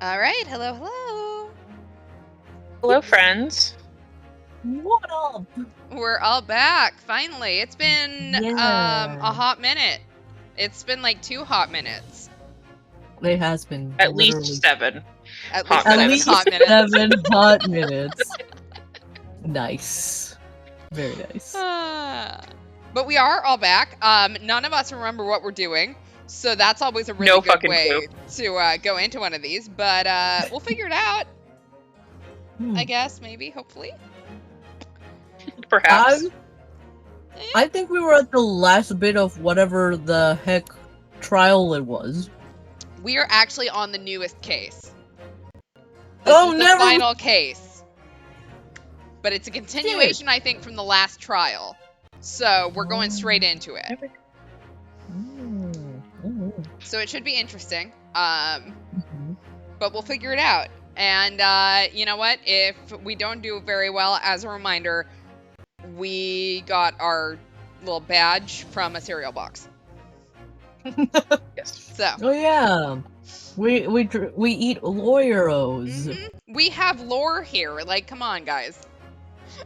All right, hello. Hello, friends. What up? We're all back, finally. It's been Yeah. a hot minute. It's been like 2 hot minutes. It has been At literally least 7. At Hot least 7 minutes. hot minutes. 7 hot minutes. Nice. Very nice. But we are all back. None of us remember what we're doing, so that's always a really No good fucking way clue. to go into one of these. But we'll figure it out. Hmm. I guess, maybe, hopefully. Perhaps. I think we were at the last bit of whatever the heck trial it was. We are actually on the newest case. Oh, This is the never- final case. But it's a continuation, I think, from the last trial. So we're going straight into it. So it should be interesting. But we'll figure it out. And you know what? If we don't do very well, as a reminder, we got our little badge from a cereal box. Yes. So. Oh yeah. We eat lawyeros. We have lore here. Like, come on, guys.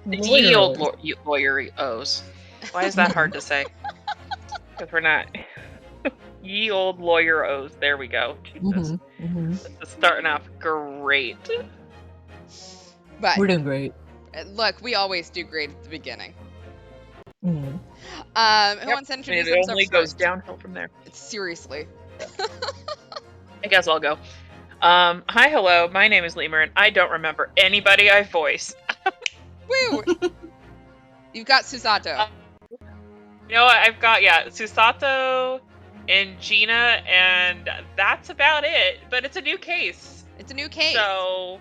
Ye old lawyer O's. Why is that hard to say? Because we're not. Ye old lawyer O's. There we go. Jesus. This is starting off great. But we're doing great. Look, we always do great at the beginning. Mm-hmm. Who wants to introduce It only goes first? downhill from there. Seriously. I guess I'll go. Hi, hello. My name is Lemur, and I don't remember anybody I voice. Woo! You've got Susato. You know what? I've got, Susato and Gina, and that's about it. But it's a new case. It's a new case. So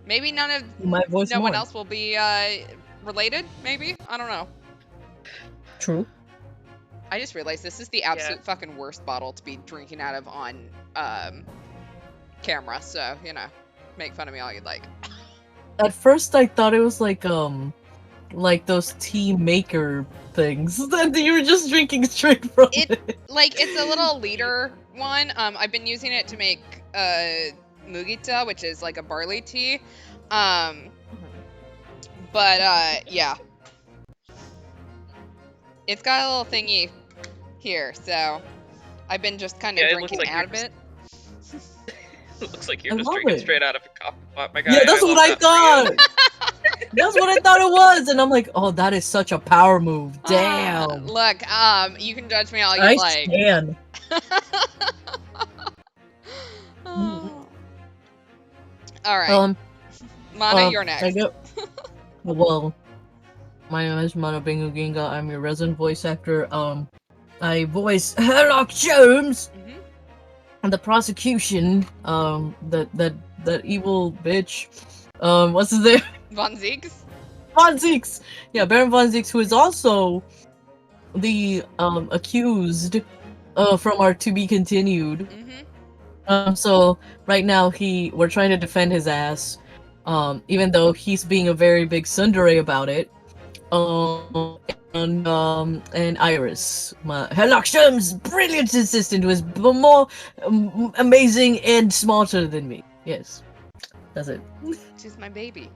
maybe no more. one else will be related, maybe? I don't know. True. I just realized this is the absolute fucking worst bottle to be drinking out of on camera, so, you know, make fun of me all you'd like. At first I thought it was like those tea maker things that you were just drinking straight from it. Like, it's a little liter one. I've been using it to make mugita, which is like a barley tea. But yeah. It's got a little thingy here, so I've been just kind of drinking out of it. It looks like you're just drinking straight out of a coffee pot, my guy. Yeah, that's what I thought. That's what I thought it was, and I'm like, oh, that is such a power move. Damn. Look, you can judge me all you like. I stand. All right. Mana, you're next. Well, my name is Manabingu Ginga. I'm your resident voice actor. I voice Sherlock Holmes. And the prosecution, that evil bitch, what's his name? Von Zieks? Von Zieks! Yeah, Baron Von Zieks, who is also the, accused, from our To Be Continued. So, right now, we're trying to defend his ass, even though he's being a very big tsundere about it. And Iris, my Sherlock Holmes' brilliant assistant, who is more amazing and smarter than me. Yes, that's it. She's my baby.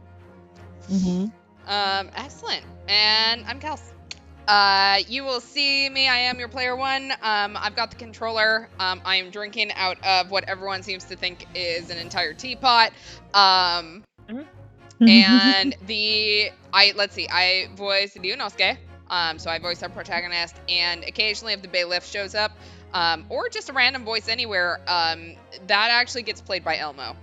Mm-hmm. Excellent. And I'm Kels. You will see me. I am your player 1. I've got the controller. I am drinking out of what everyone seems to think is an entire teapot. And I voice Ryunosuke. So I voice our protagonist, and occasionally if the bailiff shows up, or just a random voice anywhere, that actually gets played by Elmo.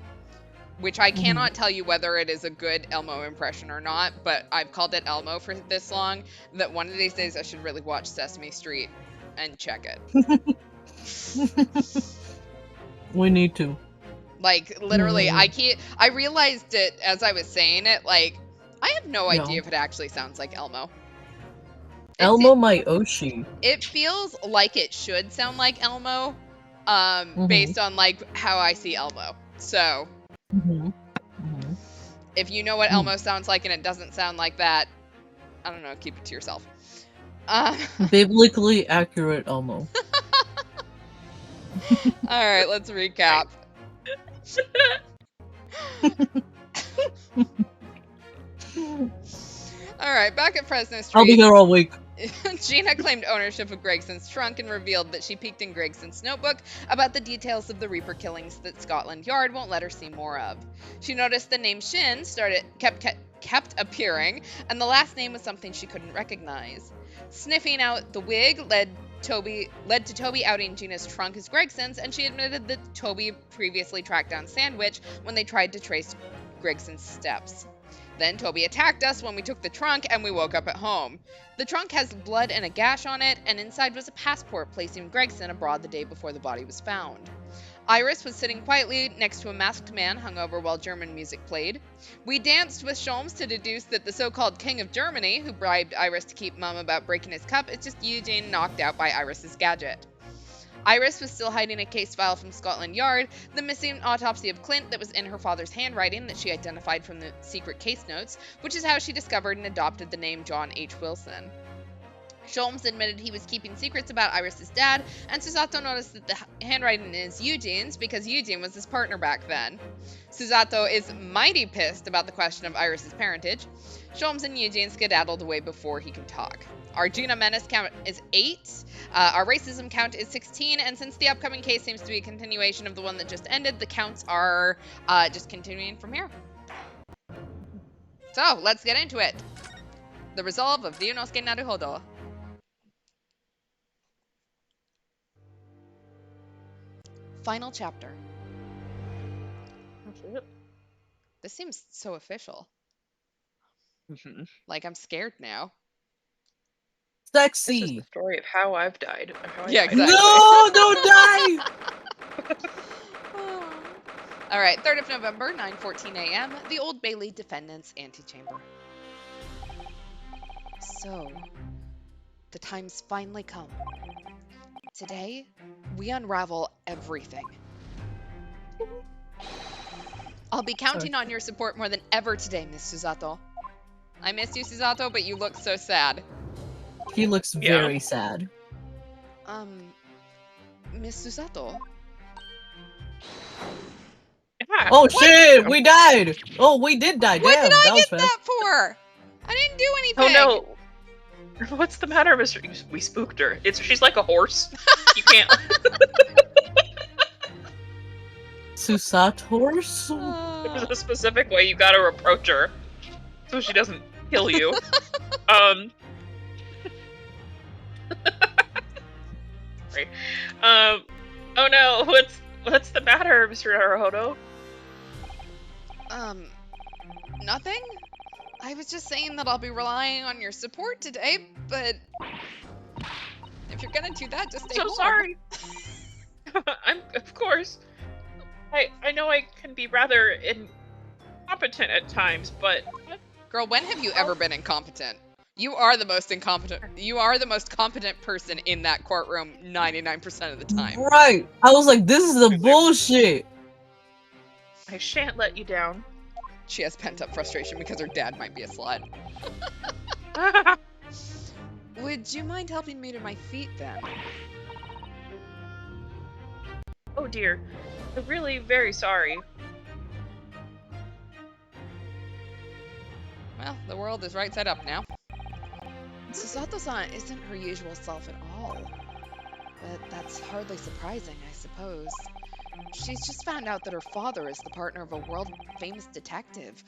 Which I cannot tell you whether it is a good Elmo impression or not, but I've called it Elmo for this long that one of these days I should really watch Sesame Street and check it. We need to. Like, literally, I realized it as I was saying it, like, I have no idea if it actually sounds like Elmo. Elmo my Oshi. It feels like it should sound like Elmo, based on, like, how I see Elmo. So, if you know what Elmo sounds like and it doesn't sound like that, I don't know, keep it to yourself. Biblically accurate Elmo. Alright, let's recap. Alright, back at Fresno Street. I'll be here all week. Gina claimed ownership of Gregson's trunk and revealed that she peeked in Gregson's notebook about the details of the Reaper killings that Scotland Yard won't let her see more of. She noticed the name Shin kept appearing, and the last name was something she couldn't recognize. Sniffing out the wig led to Toby outing Gina's trunk as Gregson's, and she admitted that Toby previously tracked down Sandwich when they tried to trace Gregson's steps. Then Toby attacked us when we took the trunk and we woke up at home. The trunk has blood and a gash on it, and inside was a passport placing Gregson abroad the day before the body was found. Iris was sitting quietly next to a masked man hungover while German music played. We danced with Sholmes to deduce that the so-called King of Germany, who bribed Iris to keep mum about breaking his cup, is just Eugene knocked out by Iris's gadget. Iris was still hiding a case file from Scotland Yard, the missing autopsy of Clint that was in her father's handwriting that she identified from the secret case notes, which is how she discovered and adopted the name John H. Wilson. Sholmes admitted he was keeping secrets about Iris's dad, and Susato noticed that the handwriting is Eugene's because Eugene was his partner back then. Susato is mighty pissed about the question of Iris's parentage. Sholmes and Eugene skedaddled away before he could talk. Our Gina Menace count is 8, our racism count is 16, and since the upcoming case seems to be a continuation of the one that just ended, the counts are just continuing from here. So, let's get into it. The resolve of Ryunosuke Naruhodo. Final chapter. That's it. This seems so official. Mhm. Like, I'm scared now. This is Sexy. the story of how I've died. Or how I Yeah, died. exactly. No, don't die. All right, 3rd of November, 9:14 a.m., the Old Bailey Defendant's Antechamber. So, the time's finally come. Today, we unravel everything. I'll be counting on your support more than ever today, Miss Susato. I miss you, Susato, but you look so sad. He looks very sad. Miss Susato? Yeah, Oh what? shit, we died. Oh, we did die. What Damn, did I that was get fast. that for? I didn't do anything. Oh no. What's the matter, Mr. We spooked her. She's like a horse. You can't. Susator's? There's a specific way you gotta approach her so she doesn't kill you. Sorry. Oh no, what's the matter, Mr. Naruhodo? Nothing? I was just saying that I'll be relying on your support today, but if you're gonna do that, just stay So home. sorry. Of course. I know I can be rather incompetent at times, but Girl, when have you ever been incompetent? You are the most incompetent. You are the most competent person in that courtroom 99% of the time. Right. I was like, this is the bullshit. I shan't let you down. She has pent-up frustration because her dad might be a slut. Would you mind helping me to my feet, then? Oh dear. I'm really very sorry. Well, the world is right side up now. Susato-san isn't her usual self at all. But that's hardly surprising, I suppose. She's just found out that her father is the partner of a world-famous detective.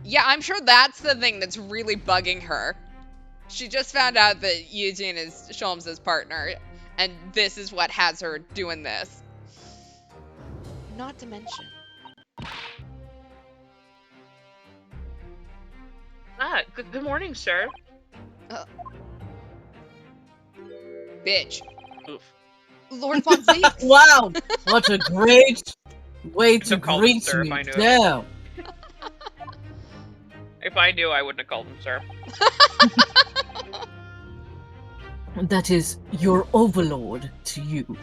Yeah, I'm sure that's the thing that's really bugging her. She just found out that Eugene is Sholmes' partner, and this is what has her doing this. Not to mention... Good morning, sir. Bitch. Oof. Lord Von Zeeks. Wow. What a great way to Could've called him greet sir if me. I knew it. Damn. If I knew, I wouldn't have called him sir. That is your overlord to you.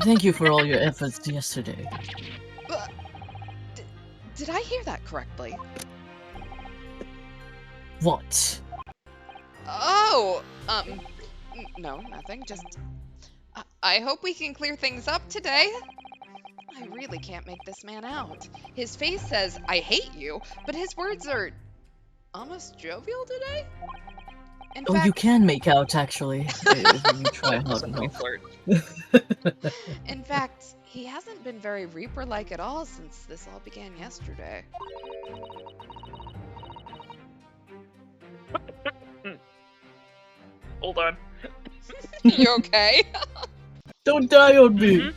Thank you for all your efforts yesterday. Did I hear that correctly? What? Oh, no, nothing. Just, I hope we can clear things up today. I really can't make this man out. His face says, I hate you, but his words are almost jovial today? In Oh, you fact, can make out, actually, if you try hard Somebody enough. flirt. in fact, he hasn't been very Reaper-like at all since this all began yesterday. Hold on. You okay? Don't die on me! Mhm.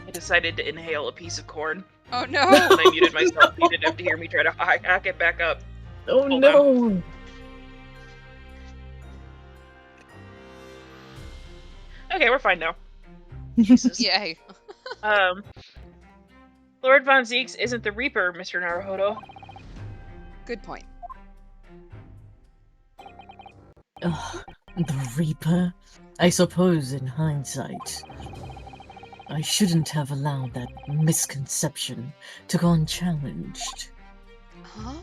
I decided to inhale a piece of corn. Oh no! And I muted myself so you didn't have to hear me try to hack it back up. Oh Hold no! Okay, we're fine now. Jesus. Yay. Lord Von Zieks isn't the Reaper, Mr. Naruhodo. Good point. Ugh, the Reaper? I suppose in hindsight, I shouldn't have allowed that misconception to go unchallenged. Huh?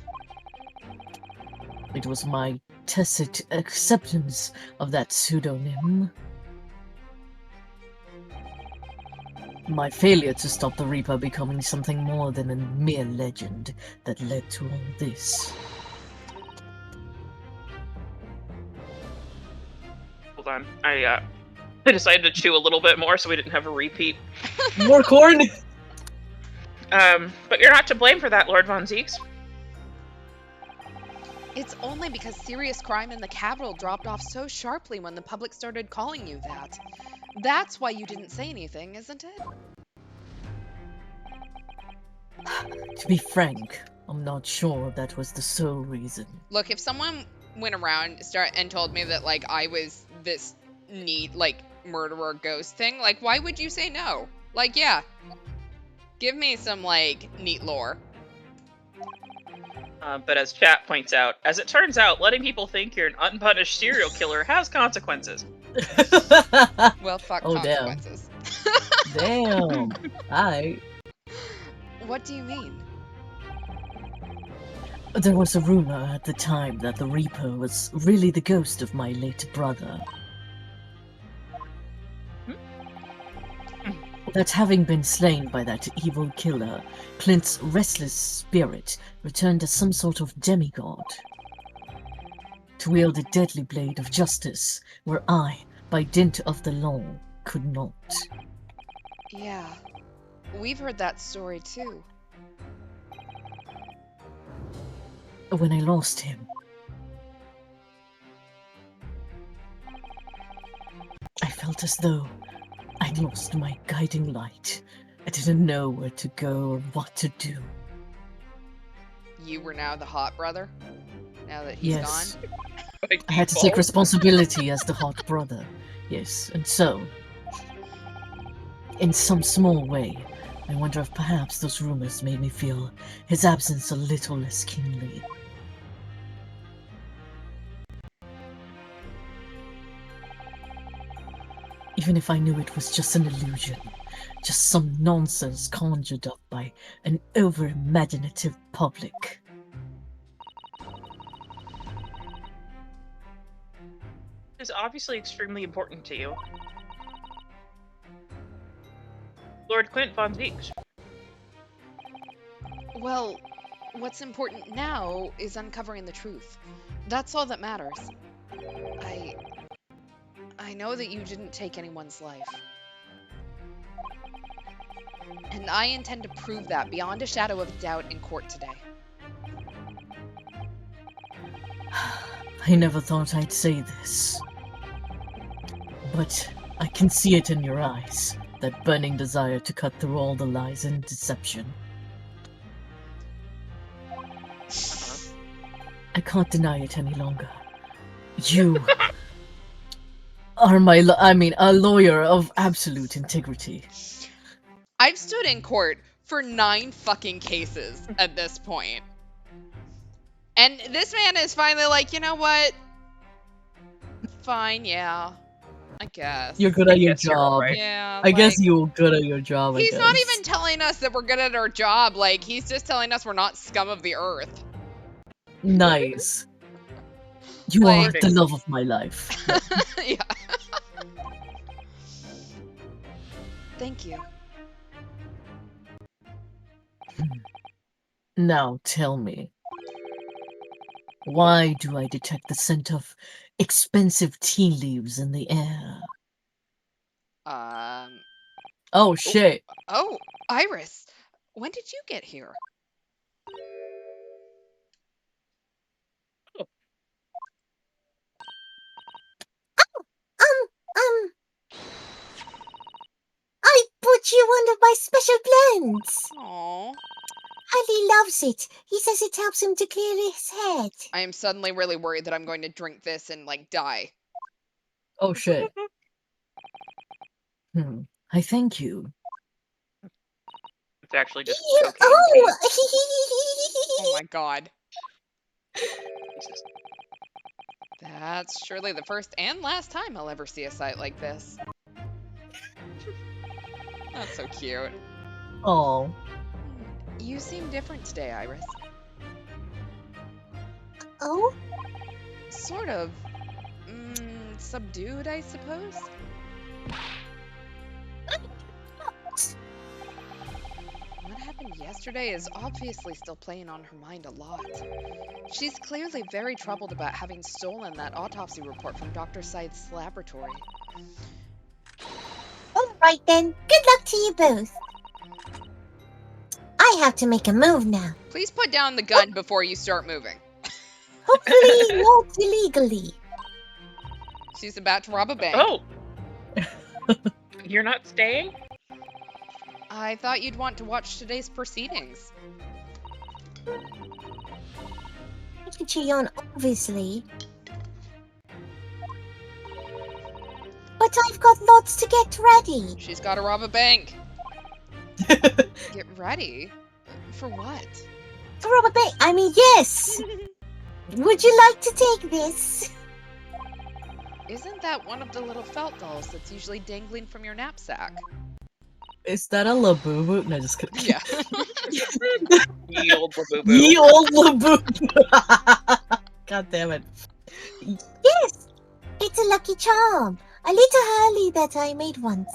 It was my tacit acceptance of that pseudonym. My failure to stop the Reaper becoming something more than a mere legend that led to all this. Hold on. I decided to chew a little bit more so we didn't have a repeat. More corn? But you're not to blame for that, Lord Von Zieks. It's only because serious crime in the capital dropped off so sharply when the public started calling you that. That's why you didn't say anything, isn't it? To be frank, I'm not sure that was the sole reason. Look, if someone went around and told me that, like, I was this neat, like, murderer ghost thing, like, why would you say no? Like, yeah. Give me some, like, neat lore. But as chat points out, as it turns out, letting people think you're an unpunished serial killer has consequences. Well, fuck Oh, consequences. Damn. Alright. What do you mean? There was a rumor at the time that the Reaper was really the ghost of my late brother. That having been slain by that evil killer, Clint's restless spirit returned as some sort of demigod. To wield a deadly blade of justice, where I, by dint of the law, could not. Yeah. We've heard that story, too. When I lost him, I felt as though I'd lost my guiding light. I didn't know where to go or what to do. You were now the hot brother? Now that he's Yes, gone? I had to take responsibility as the hot brother. Yes, and so, in some small way, I wonder if perhaps those rumors made me feel his absence a little less keenly. Even if I knew it was just an illusion, just some nonsense conjured up by an over-imaginative public. Is obviously extremely important to you. Lord Clint Von Zieks. Well, what's important now is uncovering the truth. That's all that matters. I know that you didn't take anyone's life. And I intend to prove that beyond a shadow of doubt in court today. I never thought I'd say this. But I can see it in your eyes, that burning desire to cut through all the lies and deception. I can't deny it any longer. You are a lawyer of absolute integrity. I've stood in court for 9 fucking cases at this point. And this man is finally like, you know what? Fine, yeah. I guess. You're good at your guess you're job. alright. Yeah. I guess you're good at your job, He's I not guess. even telling us that we're good at our job. Like, he's just telling us we're not scum of the earth. Nice. You are Like- the love of my life. Yeah. Thank you. Now tell me, why do I detect the scent of expensive tea leaves in the air? Oh shit. Oh, Iris, when did you get here? I put you one of my special blends. Aw. Harley loves it. He says it helps him to clear his head. I am suddenly really worried that I'm going to drink this and, like, die. Oh shit. I thank you. It's actually just Yeah, cocaine tea. Oh my god. Jesus. That's surely the first and last time I'll ever see a sight like this. That's so cute. Oh. You seem different today, Iris. Oh? Sort of. Subdued, I suppose? What happened yesterday is obviously still playing on her mind a lot. She's clearly very troubled about having stolen that autopsy report from Dr. Syed's laboratory. Alright then. Good luck to you both. I have to make a move now. Please put down the gun before you start moving. Hopefully not illegally. She's about to rob a bank. Oh! You're not staying? I thought you'd want to watch today's proceedings. Chion, obviously. But I've got lots to get ready. She's got to rob a bank. Get ready? For what? To rob a bank. I mean, yes. Would you like to take this? Isn't that one of the little felt dolls that's usually dangling from your knapsack? Is that a Labubu? No, just kidding. Yeah. Ye old Labubu. Ye old Labubu. God damn it. Yes. It's a lucky charm. A little Hurley that I made once.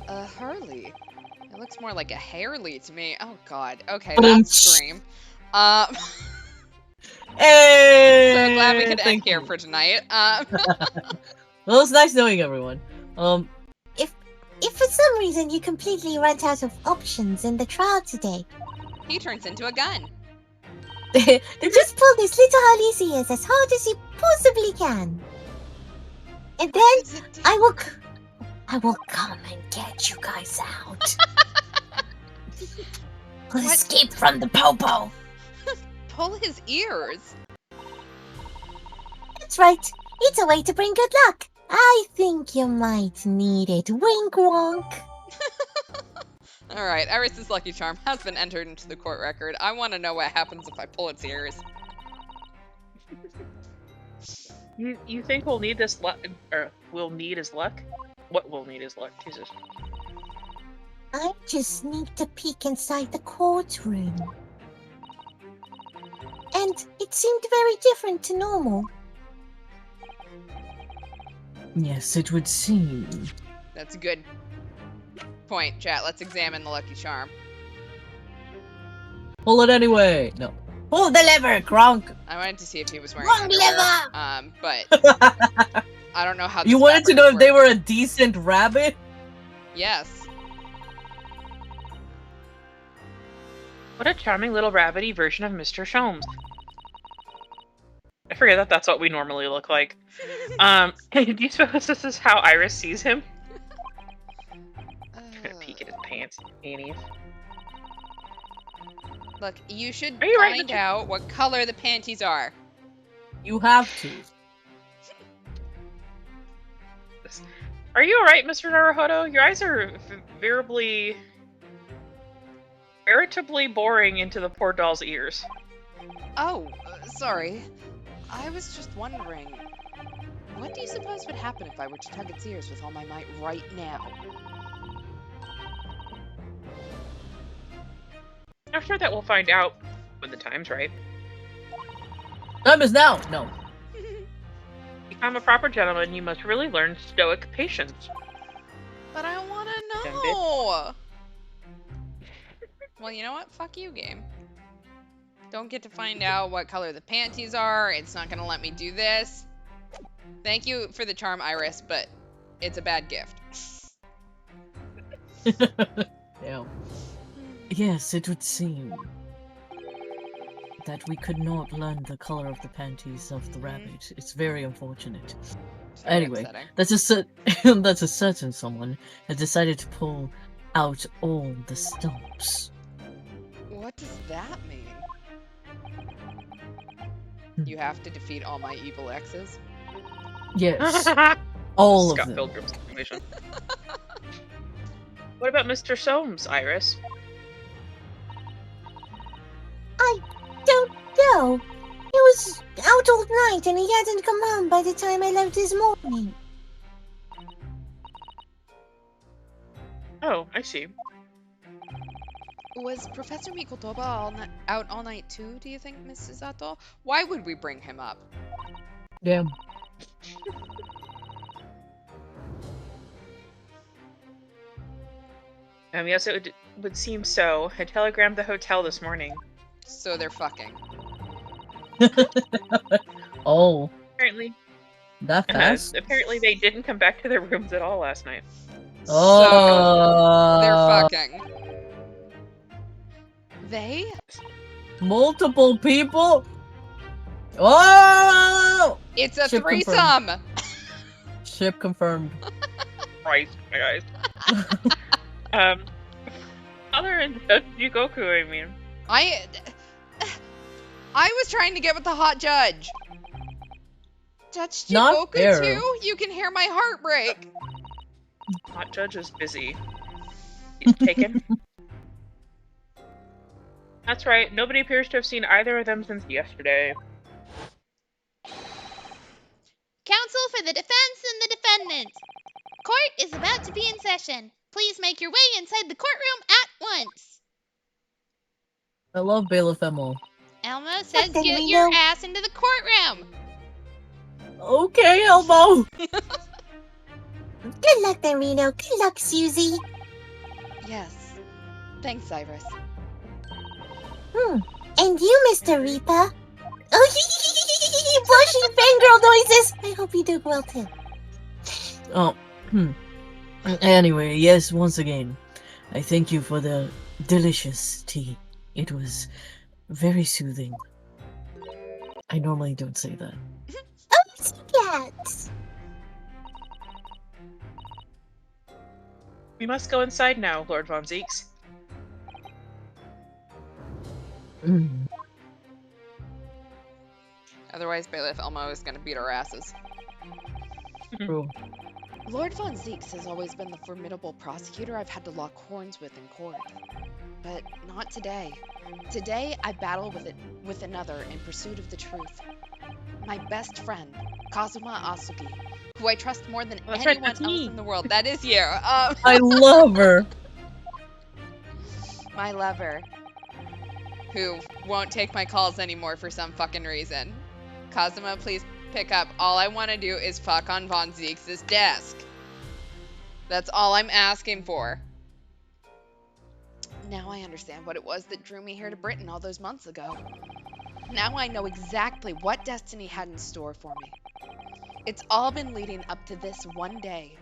A Hurley? It looks more like a Hairley to me. Oh god. Okay, Ba-dum. that's stream. Hey! So glad we could end Thank here you. for tonight. Well, it's nice knowing everyone. If for some reason you completely went out of options in the trial today, He turns into a gun. then just pull this little Hurley's ears as hard as you possibly can. And then Does it do? I will come and get you guys out. We'll What? escape from the popo. Pull his ears. That's right. It's a way to bring good luck. I think you might need it. Wink wonk. Alright, Iris's lucky charm has been entered into the court record. I want to know what happens if I pull its ears. You think we'll need this luck? Or we'll need his luck? What will need his luck? Jesus. I just need to peek inside the courtroom. And it seemed very different to normal. Yes, it would seem. That's a good point, chat. Let's examine the lucky charm. Pull it anyway. No. Pull the lever, Gronk. I wanted to see if he was wearing Wrong underwear. lever! But I don't know how You this wanted to fabric know if they works. were a decent rabbit? Yes. What a charming little rabbity version of Mr. Sholmes. I forget that that's what we normally look like. Do you suppose this is how Iris sees him? I'm gonna peek at his pants, panties. Look, you should Are you right, find Richard? out what color the panties are. You have to. Are you alright, Mr. Naruhodo? Your eyes are veritably boring into the poor doll's ears. Oh, sorry. I was just wondering, what do you suppose would happen if I were to tug its ears with all my might right now? I'm sure that we'll find out when the time's right. Time is now. No. become a proper gentleman, you must really learn stoic patience. But I want to know. Well, you know what? Fuck you, game. Don't get to find out what color the panties are. It's not going to let me do this. Thank you for the charm, Iris, but it's a bad gift. Yeah. Yes, it would seem that we could not learn the color of the panties of the rabbit. It's very unfortunate. Very Anyway, upsetting. that's a certain someone has decided to pull out all the stops. What does that mean? You have to defeat all my evil exes? Yes, all of Scott them. Pilgrim's situation. What about Mr. Soames, Iris? I don't know. He was out all night and he hadn't come home by the time I left this morning. Oh, I see. Was Professor Mikotoba out all night too, do you think, Mrs. Sato? Why would we bring him up? Damn. Yes, it would seem so. I telegrammed the hotel this morning. So they're fucking. Oh, Apparently, that fast? apparently they didn't come back to their rooms at all last night. So they're fucking. They? Multiple people? Oh! It's a Ship threesome! confirmed. Ship confirmed. Christ, my guys. Other than Jugoku, I mean. I was trying to get with the hot judge. Judge Not Jugoku fair. too? You can hear my heart break. Hot Judge is busy. He's taken. That's right. Nobody appears to have seen either of them since yesterday. Counsel for the defense and the defendant. Court is about to be in session. Please make your way inside the courtroom at once. I love Bailiff Emil. Elmo says Then get we your know. ass into the courtroom. Okay, Elmo! Good luck then, Reno. Good luck, Susie. Yes. Thanks, Iris. And you, Mr. Reaper. Oh, blushing fangirl noises. I hope you do well too. Oh, Anyway, yes, once again, I thank you for the delicious tea. It was very soothing. I normally don't say that. Oh, it's cats. We must go inside now, Lord Von Zeeks. Mm. Otherwise, Bailiff Elmo is gonna beat our asses. True. Lord Von Zeeks has always been the formidable prosecutor I've had to lock horns with in court. But not today. Today, I battle with another in pursuit of the truth. My best friend, Kazuma Asugi, who I trust more than That's right, anyone that's else me. in the world. That is you. I love her. My lover, who won't take my calls anymore for some fucking reason. Kazuma, please pick up. All I want to do is fuck on Von Zeeks' desk. That's all I'm asking for. Now I understand what it was that drew me here to Britain all those months ago. Now I know exactly what destiny had in store for me. It's all been leading up to this one day,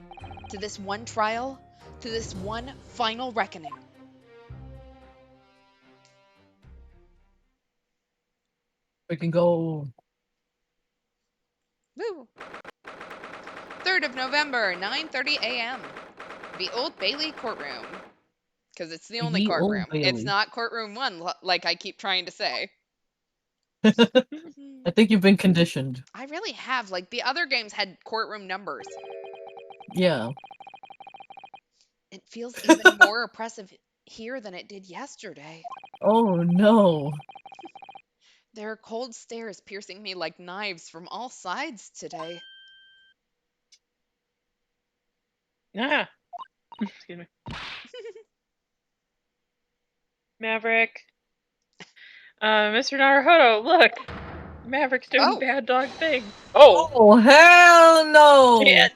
to this one trial, to this one final reckoning. We can go. Woo! 3rd of November, 9:30 a.m. The Old Bailey courtroom. Because it's the only The Old courtroom. It's Bailey. not courtroom 1, like I keep trying to say. I think you've been conditioned. I really have. Like, the other games had courtroom numbers. Yeah. It feels even more oppressive here than it did yesterday. Oh no. There are cold stares piercing me like knives from all sides today. Ah. Excuse me. Maverick. Mr. Naruhodo, look. Maverick's doing bad dog things. Oh, hell no! Shit.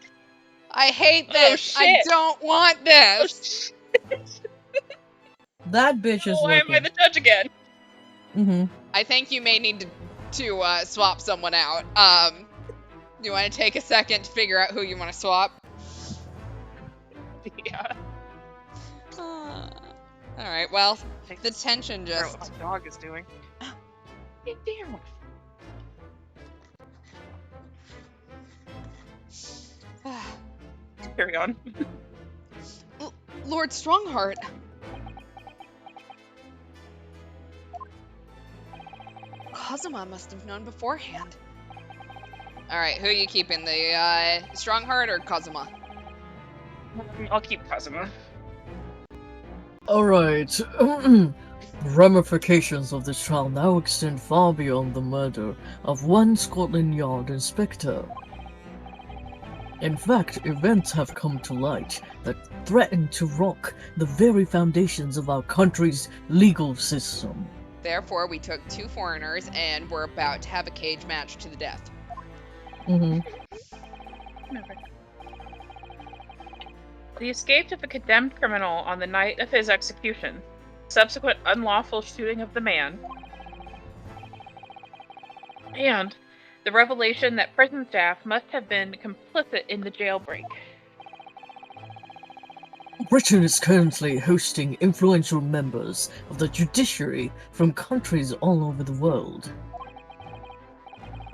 I hate this. Shit. I don't want this. That bitch is Why am I the judge again? Mm-hmm. I think you may need to swap someone out. Do you want to take a second to figure out who you want to swap? Yeah. All right. Well, the tension just. What my dog is doing. Get down. Carry on. Lord Strongheart. Kazuma must have known beforehand. All right, who are you keeping? The Strongheart or Kazuma? I'll keep Kazuma. Alright. Ramifications of this trial now extend far beyond the murder of one Scotland Yard inspector. In fact, events have come to light that threaten to rock the very foundations of our country's legal system. Therefore, we took 2 foreigners and we're about to have a cage match to the death. Mm-hmm. The escape of a condemned criminal on the night of his execution, subsequent unlawful shooting of the man, and the revelation that prison staff must have been complicit in the jailbreak. Britain is currently hosting influential members of the judiciary from countries all over the world.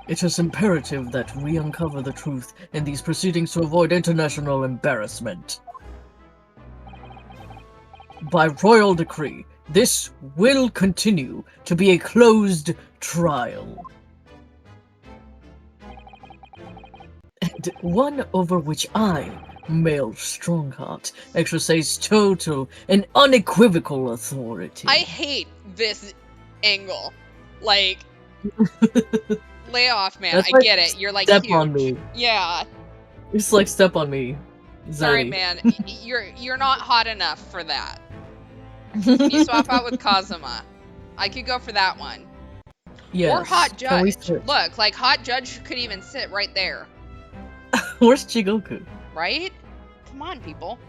It is imperative that we uncover the truth in these proceedings to avoid international embarrassment. By royal decree, this will continue to be a closed trial. And one over which I, Male Strongheart, exercise total and unequivocal authority. I hate this angle. Like, lay off, man. That's I like get it. You're like step huge. on me. Yeah. It's like step on me. Sorry, Zerry. man. You're not hot enough for that. You swap out with Kazuma. I could go for that one. Yes. Or Hot Can we Judge. switch? Look, like Hot Judge could even sit right there. Where's Chigoku? Right? Come on, people.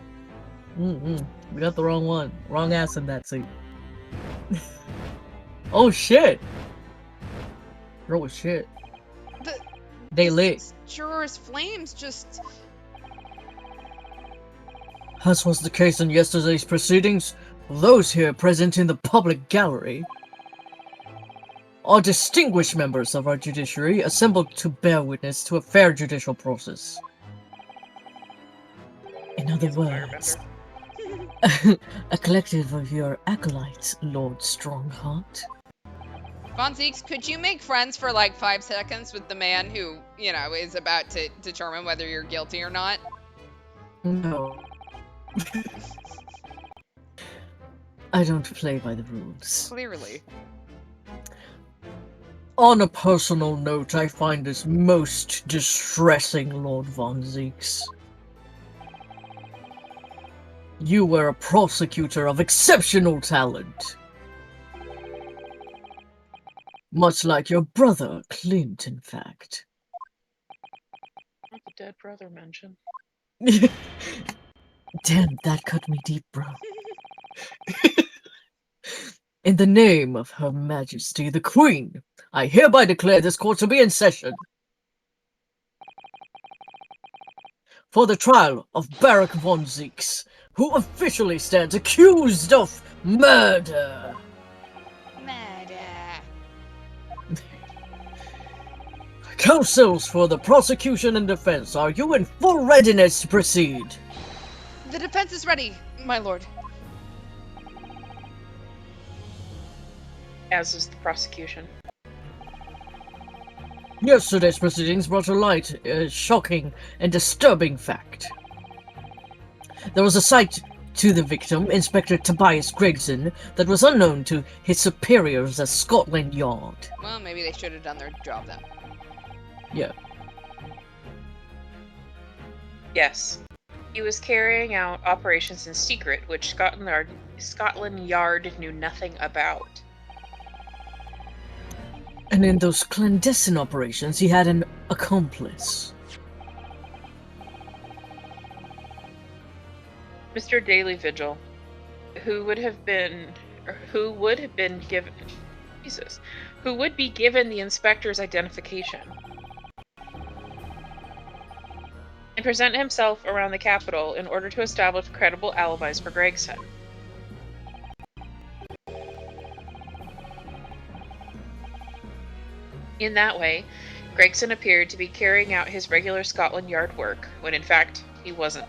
We got the wrong one. Wrong ass in that seat. Oh shit! Oh shit. They lit. Jurors' flames just... As was the case in yesterday's proceedings, those here present in the public gallery are distinguished members of our judiciary assembled to bear witness to a fair judicial process. In other words, a collective of your acolytes, Lord Strongheart. Von Zeeks, could you make friends for like 5 seconds with the man who, you know, is about to determine whether you're guilty or not? No. I don't play by the rules. Clearly. On a personal note, I find this most distressing, Lord Von Zeeks. You were a prosecutor of exceptional talent. Much like your brother, Clint, in fact. What the dead brother mentioned. Damn, that cut me deep, bro. In the name of Her Majesty the Queen, I hereby declare this court to be in session for the trial of Barak Von Zeeks, who officially stands accused of murder. Counsels for the prosecution and defense, are you in full readiness to proceed? The defense is ready, my lord. As is the prosecution. Yesterday's proceedings brought to light a shocking and disturbing fact. There was a sight to the victim, Inspector Tobias Gregson, that was unknown to his superiors at Scotland Yard. Well, maybe they should have done their job then. Yeah. Yes. He was carrying out operations in secret, which Scotland Yard knew nothing about. And in those clandestine operations, he had an accomplice. Mr. Daily Vigil, who would be given the inspector's identification and present himself around the capital in order to establish credible alibis for Gregson. In that way, Gregson appeared to be carrying out his regular Scotland Yard work, when in fact, he wasn't.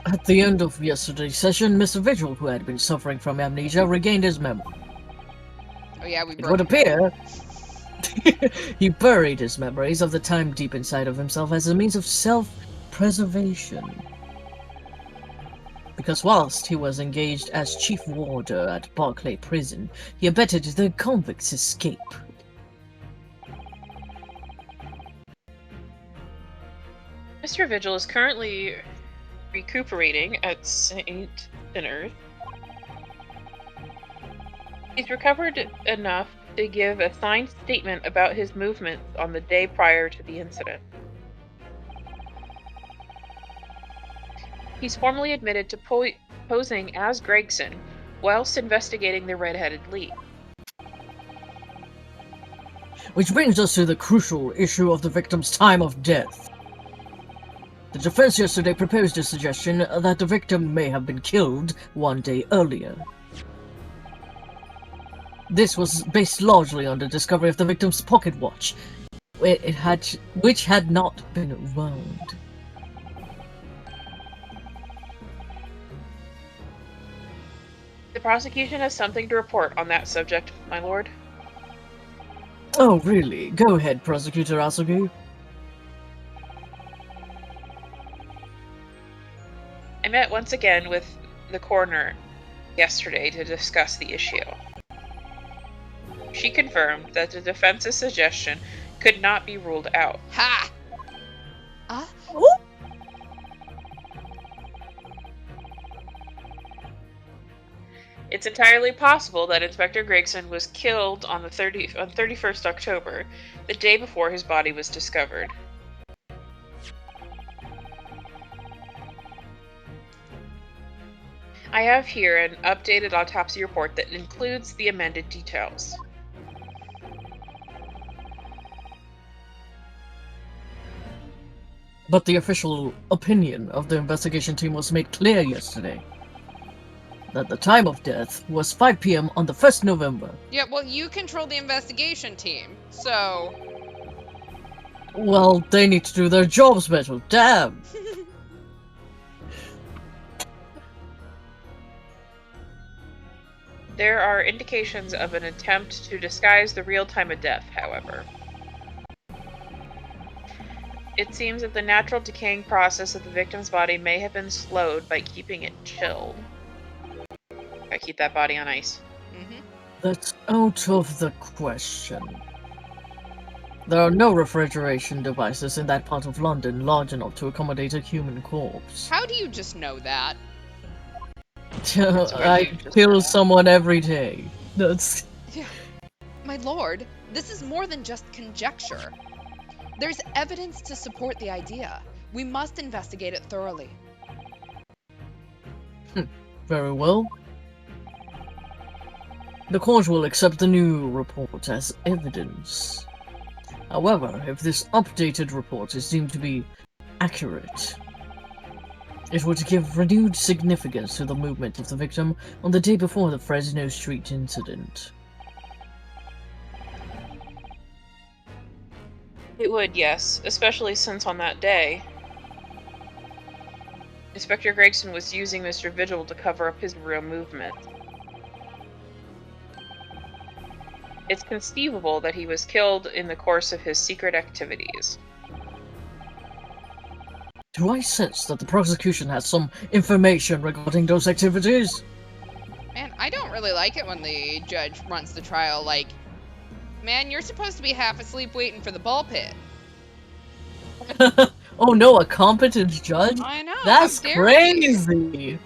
At the end of yesterday's session, Mr. Vigil, who had been suffering from amnesia, regained his memory. Oh yeah, we It broke would it. appear he buried his memories of the time deep inside of himself as a means of self-preservation. Because whilst he was engaged as chief warder at Barclay Prison, he abetted the convicts' escape. Mr. Vigil is currently recuperating at St. Sinners. He's recovered enough to give a signed statement about his movements on the day prior to the incident. He's formally admitted to posing as Gregson whilst investigating the Red-Headed League. Which brings us to the crucial issue of the victim's time of death. The defense yesterday proposed a suggestion that the victim may have been killed one day earlier. This was based largely on the discovery of the victim's pocket watch, which had not been wound. The prosecution has something to report on that subject, my lord. Oh, really? Go ahead, Prosecutor Asugi. I met once again with the coroner yesterday to discuss the issue. She confirmed that the defense's suggestion could not be ruled out. Ha! It's entirely possible that Inspector Gregson was killed on 31st October, the day before his body was discovered. I have here an updated autopsy report that includes the amended details. But the official opinion of the investigation team was made clear yesterday. That the time of death was 5 p.m. on the 1st November. Yeah, well, you control the investigation team, so... Well, they need to do their jobs better, damn! There are indications of an attempt to disguise the real time of death, however. It seems that the natural decaying process of the victim's body may have been slowed by keeping it chilled. Gotta keep that body on ice. That's out of the question. There are no refrigeration devices in that part of London large enough to accommodate a human corpse. How do you just know that? I kill someone every day. That's... Yeah. My lord, this is more than just conjecture. There's evidence to support the idea. We must investigate it thoroughly. Very well. The court will accept the new report as evidence. However, if this updated report is deemed to be accurate, it would give renewed significance to the movement of the victim on the day before the Fresno Street incident. It would, yes, especially since on that day, Inspector Gregson was using Mr. Vigil to cover up his real movement. It's conceivable that he was killed in the course of his secret activities. Do I sense that the prosecution has some information regarding those activities? Man, I don't really like it when the judge runs the trial like, man, you're supposed to be half asleep waiting for the ball pit. Oh no, a competent judge? I know. That's how dare you. crazy!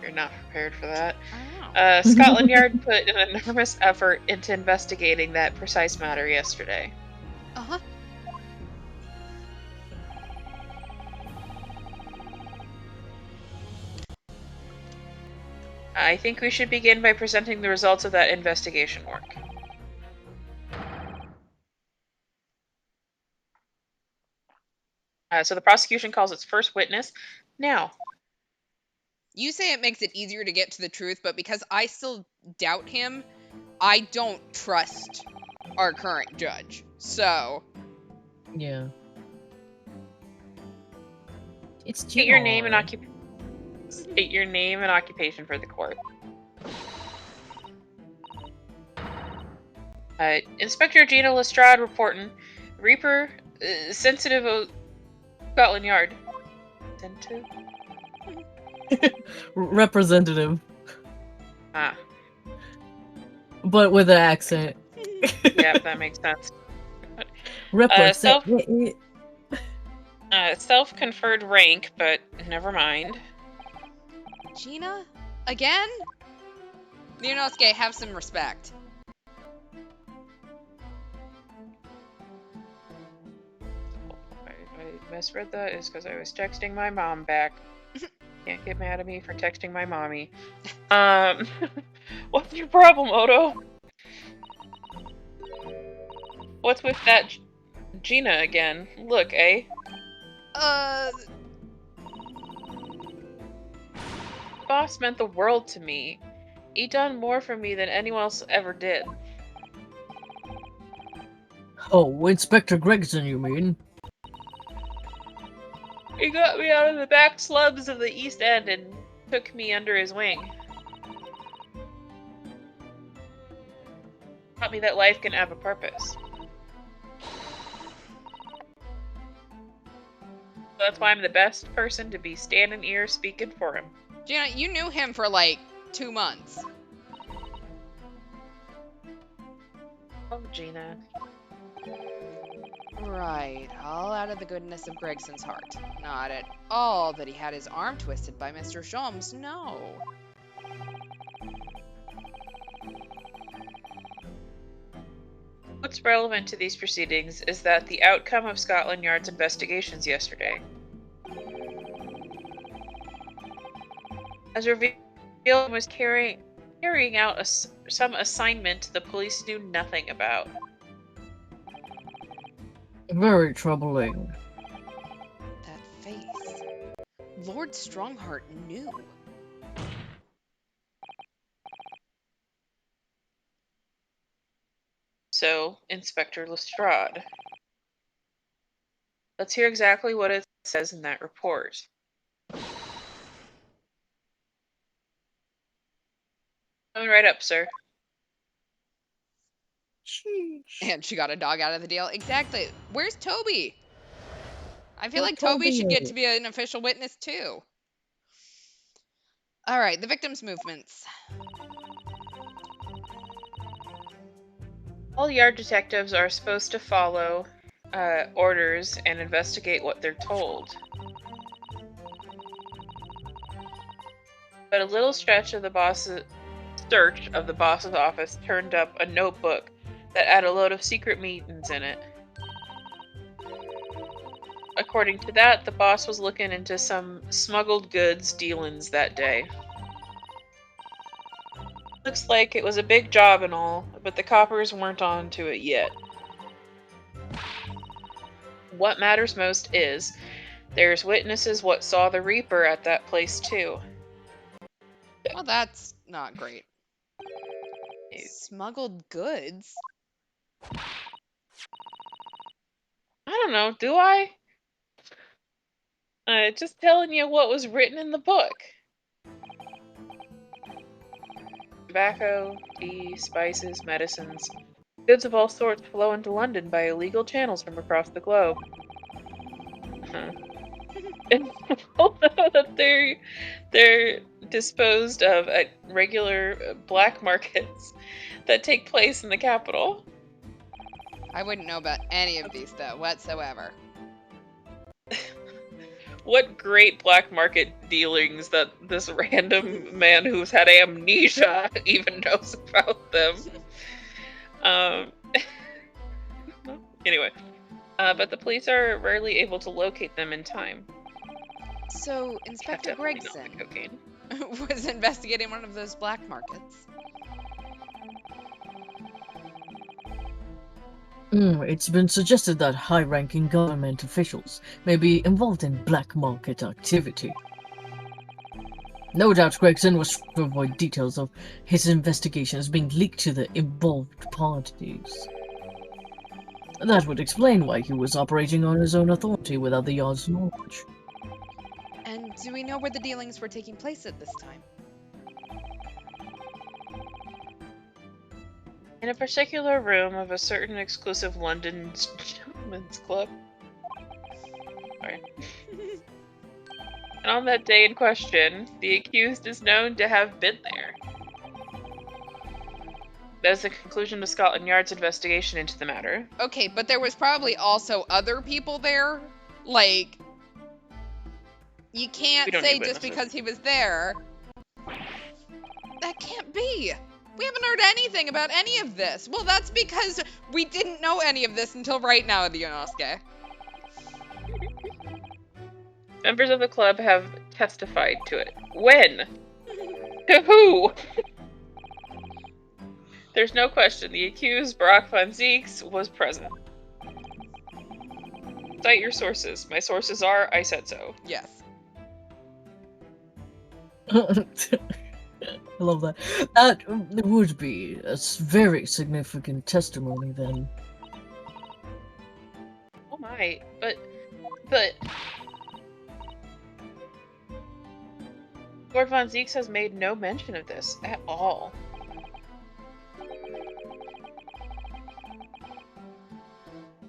You're not prepared for that. I know. Scotland Yard put an enormous effort into investigating that precise matter yesterday. Uh-huh. I think we should begin by presenting the results of that investigation work. So the prosecution calls its first witness now. You say it makes it easier to get to the truth, but because I still doubt him, I don't trust our current judge. So. Yeah. It's State your name and State your name and occupation for the court. Inspector Gina Lestrade reporting. Reaper, sensitive Scotland Yard. Sensitive? Representative. Ah. But with an accent. Yep, that makes sense. Self-conferred rank, but never mind. Gina? Again? Ryunosuke, have some respect. I misread that is because I was texting my mom back. Can't get mad at me for texting my mommy. What's your problem, Odo? What's with that Gina again? Look, eh? Boss meant the world to me. He done more for me than anyone else ever did. Oh, Inspector Gregson, you mean? He got me out of the back slums of the East End and took me under his wing. Taught me that life can have a purpose. So that's why I'm the best person to be standing here speaking for him. Gina, you knew him for like 2 months. Oh, Gina. Right, all out of the goodness of Gregson's heart. Not at all that he had his arm twisted by Mr. Shulms, no. What's relevant to these proceedings is that the outcome of Scotland Yard's investigations yesterday. As revealed, was carrying out some assignment the police knew nothing about. Very troubling. That face. Lord Strongheart knew. So, Inspector Lestrade. Let's hear exactly what it says in that report. Coming right up, sir. And she got a dog out of the deal. Exactly. Where's Toby? I feel Where's like Toby should get Toby? to be an official witness too. All right, the victim's movements. All yard detectives are supposed to follow orders and investigate what they're told. But a little stretch of the boss's office turned up a notebook that had a load of secret meetings in it. According to that, the boss was looking into some smuggled goods dealings that day. Looks like it was a big job and all, but the coppers weren't on to it yet. What matters most is, there's witnesses what saw the Reaper at that place too. Well, that's not great. Smuggled goods? I don't know, do I? Just telling you what was written in the book. Tobacco, tea, spices, medicines. Goods of all sorts flow into London by illegal channels from across the globe. And although that they're disposed of at regular black markets that take place in the capital. I wouldn't know about any of these, though, whatsoever. What great black market dealings that this random man who's had amnesia even knows about them. Anyway, but the police are rarely able to locate them in time. So, Inspector Definitely not Gregson the cocaine. was investigating one of those black markets. It's been suggested that high-ranking government officials may be involved in black market activity. No doubt Gregson was trying to avoid details of his investigations being leaked to the involved parties. That would explain why he was operating on his own authority without the Yard's knowledge. And do we know where the dealings were taking place at this time? In a particular room of a certain exclusive London gentlemen's club. Sorry. And on that day in question, the accused is known to have been there. That is the conclusion of Scotland Yard's investigation into the matter. Okay, but there was probably also other people there. Like, you can't say just because he was there. That can't be. We haven't heard anything about any of this. Well, that's because we didn't know any of this until right now, Ryunosuke. Members of the club have testified to it. When? To who? There's no question. The accused, Barack von Zieks, was present. Cite your sources. My sources are, I said so. Yes. I love that. That would be a very significant testimony then. Oh my, but... Lord von Zieks has made no mention of this at all.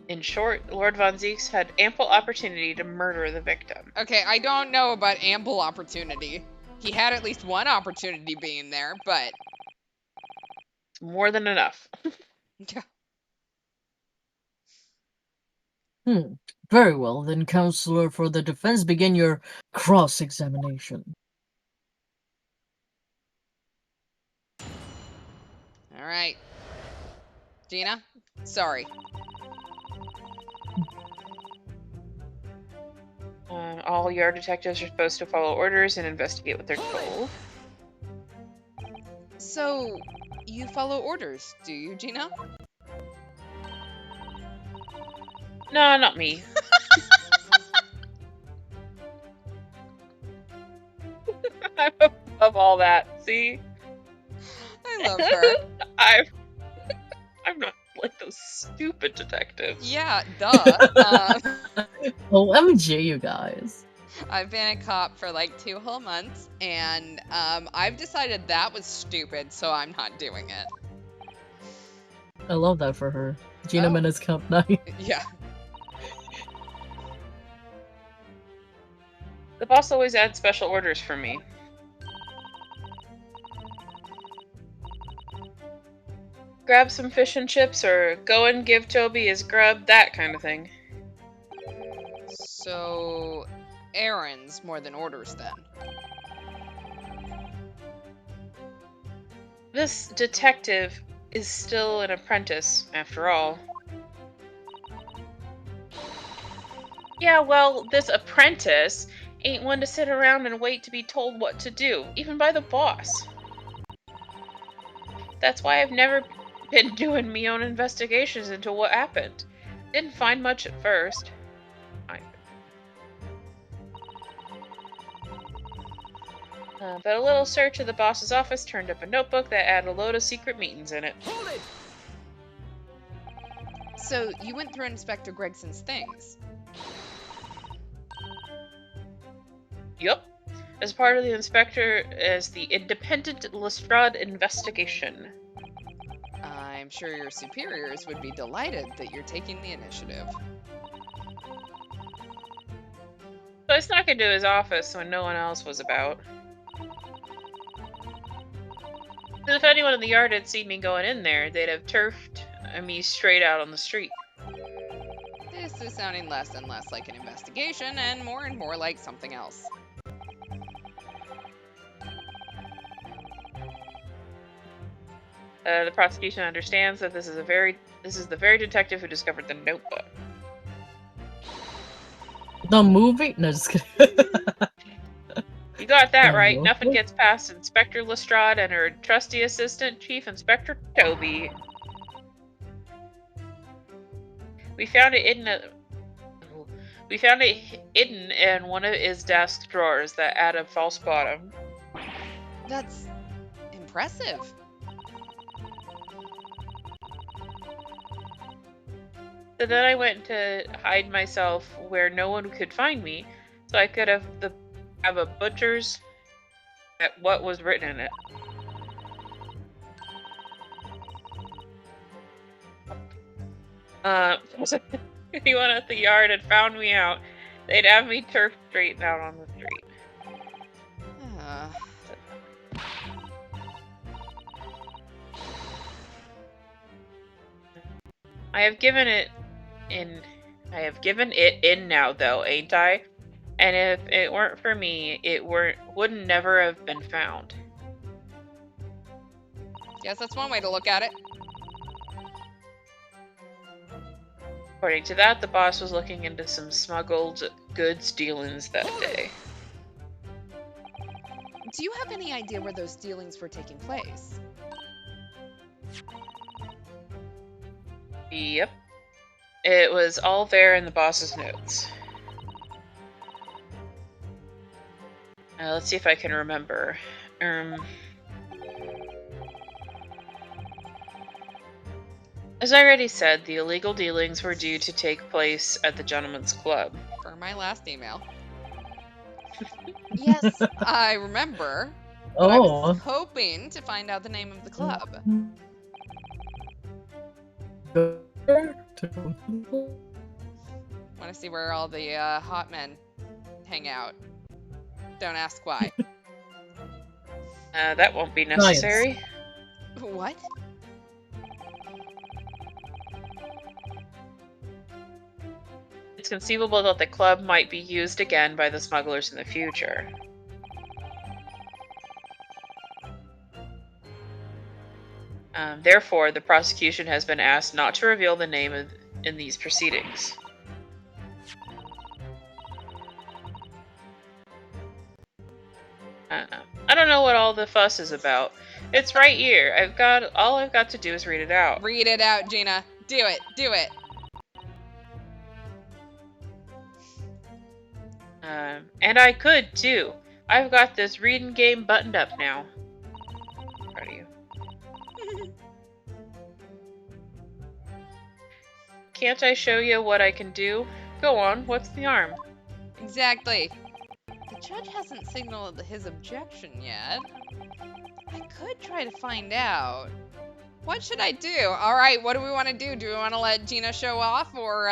In short, Lord von Zieks had ample opportunity to murder the victim. Okay, I don't know about ample opportunity. He had at least one opportunity being there, but... It's more than enough. Yeah. Very well, then, Counselor for the defense, begin your cross-examination. All right. Gina? Sorry. All Yard detectives are supposed to follow orders and investigate what they're told. So, you follow orders, do you, Gina? No, not me. I'm above all that. See? I love her. I'm not like those stupid detectives. Yeah, duh. OMG, you guys. I've been a cop for like 2 whole months, and I've decided that was stupid, so I'm not doing it. I love that for her. Gina Menace Cup night. Yeah. The boss always adds special orders for me. Grab some fish and chips, or go and give Toby his grub, that kind of thing. So, errands more than orders then. This detective is still an apprentice, after all. Yeah, well, this apprentice ain't one to sit around and wait to be told what to do, even by the boss. That's why I've never been doing me own investigations into what happened. Didn't find much at first. But a little search of the boss's office turned up a notebook that had a load of secret meetings in it. Hold it! So, you went through Inspector Gregson's things. Yup. As part of the inspector as the independent Lestrade investigation. I'm sure your superiors would be delighted that you're taking the initiative. So I snuck into his office when no one else was about. If anyone in the yard had seen me going in there, they'd have turfed me straight out on the street. This This is sounding less and less like an investigation and more like something else. The prosecution understands that this is the very detective who discovered the notebook. The movie? No, just kidding. You got that right. Notebook? Nothing gets past Inspector Lestrade and her trusty assistant, Chief Inspector Toby. We found it hidden in one of his desk drawers that had a false bottom. That's impressive. So then I went to hide myself where no one could find me, so I could have a butcher's at what was written in it. If anyone at the yard had found me out, they'd have me turf straightened out on the street. I have given it in now, though, ain't I? And if it weren't for me, it wouldn't never have been found. Yes, that's one way to look at it. According to that, the boss was looking into some smuggled goods dealings that day. Do you have any idea where those dealings were taking place? Yep. It was all there in the boss's notes. Let's see if I can remember. As I already said, the illegal dealings were due to take place at the Gentleman's Club. For my last email. Yes, I remember. But I was hoping to find out the name of the club. Want to see where all the hot men hang out. Don't ask why. That won't be necessary. What? It's conceivable that the club might be used again by the smugglers in the future. Therefore, the prosecution has been asked not to reveal the name in these proceedings. I don't know what all the fuss is about. It's right here. All I've got to do is read it out. Read it out, Gina. Do it. Do it. And I could too. I've got this reading game buttoned up now. Proud of you. Can't I show you what I can do? Go on, what's the arm? Exactly. The judge hasn't signaled his objection yet. I could try to find out. What should I do? Alright, what do we want to do? Do we want to let Gina show off, or,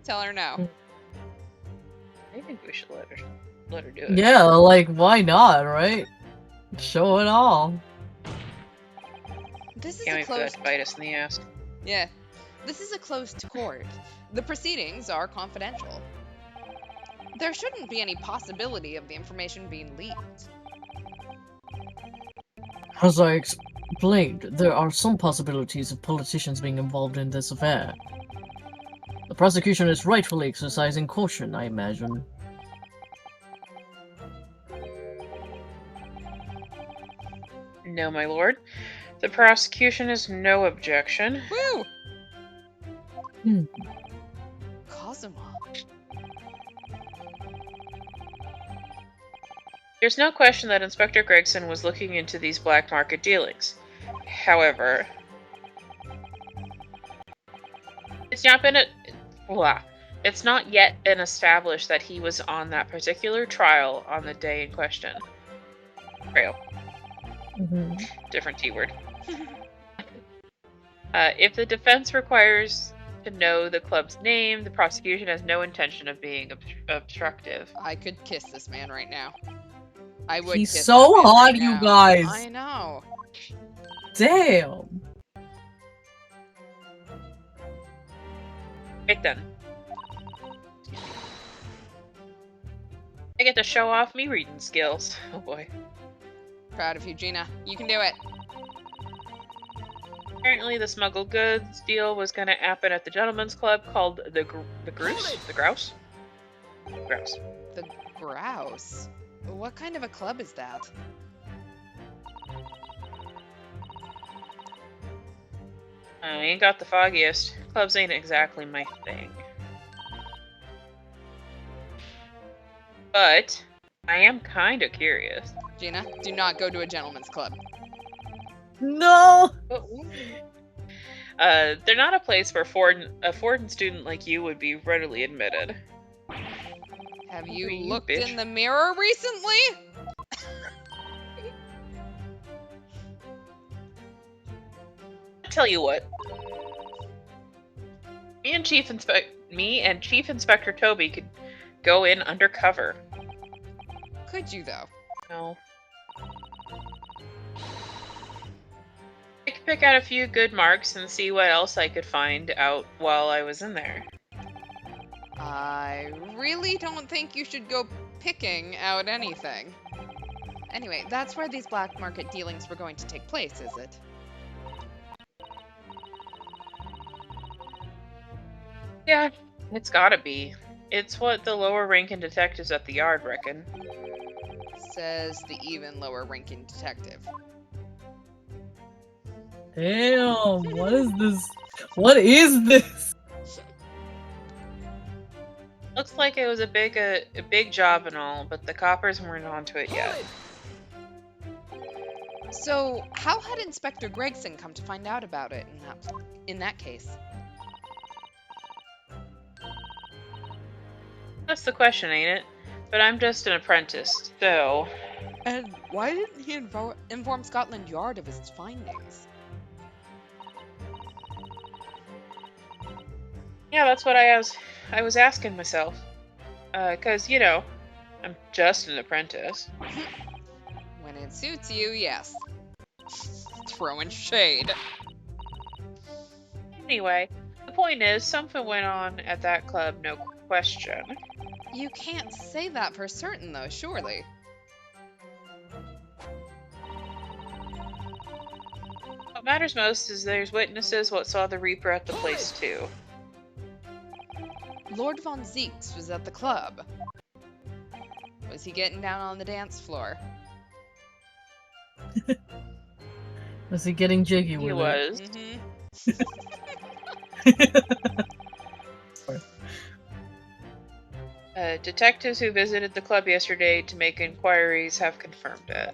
tell her no? I think we should let her do it. Yeah, like, why not, right? Show it all. This is Can't a wait for that closed... to bite us in the ass. Yeah. This is a closed court. The proceedings are confidential. There shouldn't be any possibility of the information being leaked. As I explained, there are some possibilities of politicians being involved in this affair. The prosecution is rightfully exercising caution, I imagine. No, my lord. The prosecution has no objection. Woo! Cosimo. There's no question that Inspector Gregson was looking into these black market dealings. However, it's not yet been established that he was on that particular trial on the day in question. Trail. Different T word. If the defense requires to know the club's name, the prosecution has no intention of being obstructive. I could kiss this man right now. I would. He's kiss so that man hot, right you now. guys. I know. Damn. Right then. I get to show off me reading skills. Oh boy. Proud of you, Gina. You can do it. Apparently the smuggled goods deal was going to happen at the gentleman's club called the Grouse? The Grouse? Grouse. The Grouse? What kind of a club is that? I ain't got the foggiest. Clubs ain't exactly my thing. But I am kind of curious. Gina, do not go to a gentleman's club. No! They're not a place where a foreign student like you would be readily admitted. Have you You looked bitch. in the mirror recently? I'll tell you what. Me and Chief Inspector Toby could go in undercover. Could you, though? No. I could pick out a few good marks and see what else I could find out while I was in there. I really don't think you should go picking out anything. Anyway, that's where these black market dealings were going to take place, is it? Yeah, it's gotta be. It's what the lower ranking detectives at the yard reckon. Says the even lower ranking detective. Damn, what is this? What is this? Looks like it was a big job and all, but the coppers weren't onto it yet. So, how had Inspector Gregson come to find out about it in that case? That's the question, ain't it? But I'm just an apprentice, so... And why didn't he inform Scotland Yard of his findings? Yeah, that's what I was asking myself. 'Cause, you know, I'm just an apprentice. When it suits you, yes. Throwing shade. Anyway, the point is, something went on at that club, no question. You can't say that for certain, though, surely. What matters most is there's witnesses what saw the Reaper at the place, too. Lord Von Zeeks was at the club. Was he getting down on the dance floor? Was he getting jiggy with He it? was. Detectives who visited the club yesterday to make inquiries have confirmed it.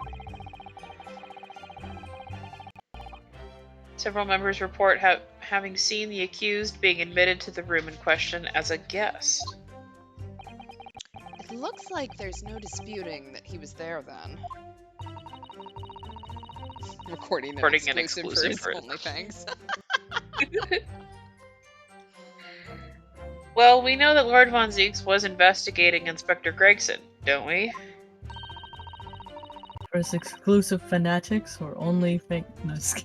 Several members report having seen the accused being admitted to the room in question as a guest. It looks like there's no disputing that he was there then. Recording an exclusive for his OnlyFans. Well, we know that Lord Von Zeeks was investigating Inspector Gregson, don't we? For his exclusive fanatics or only fakeness?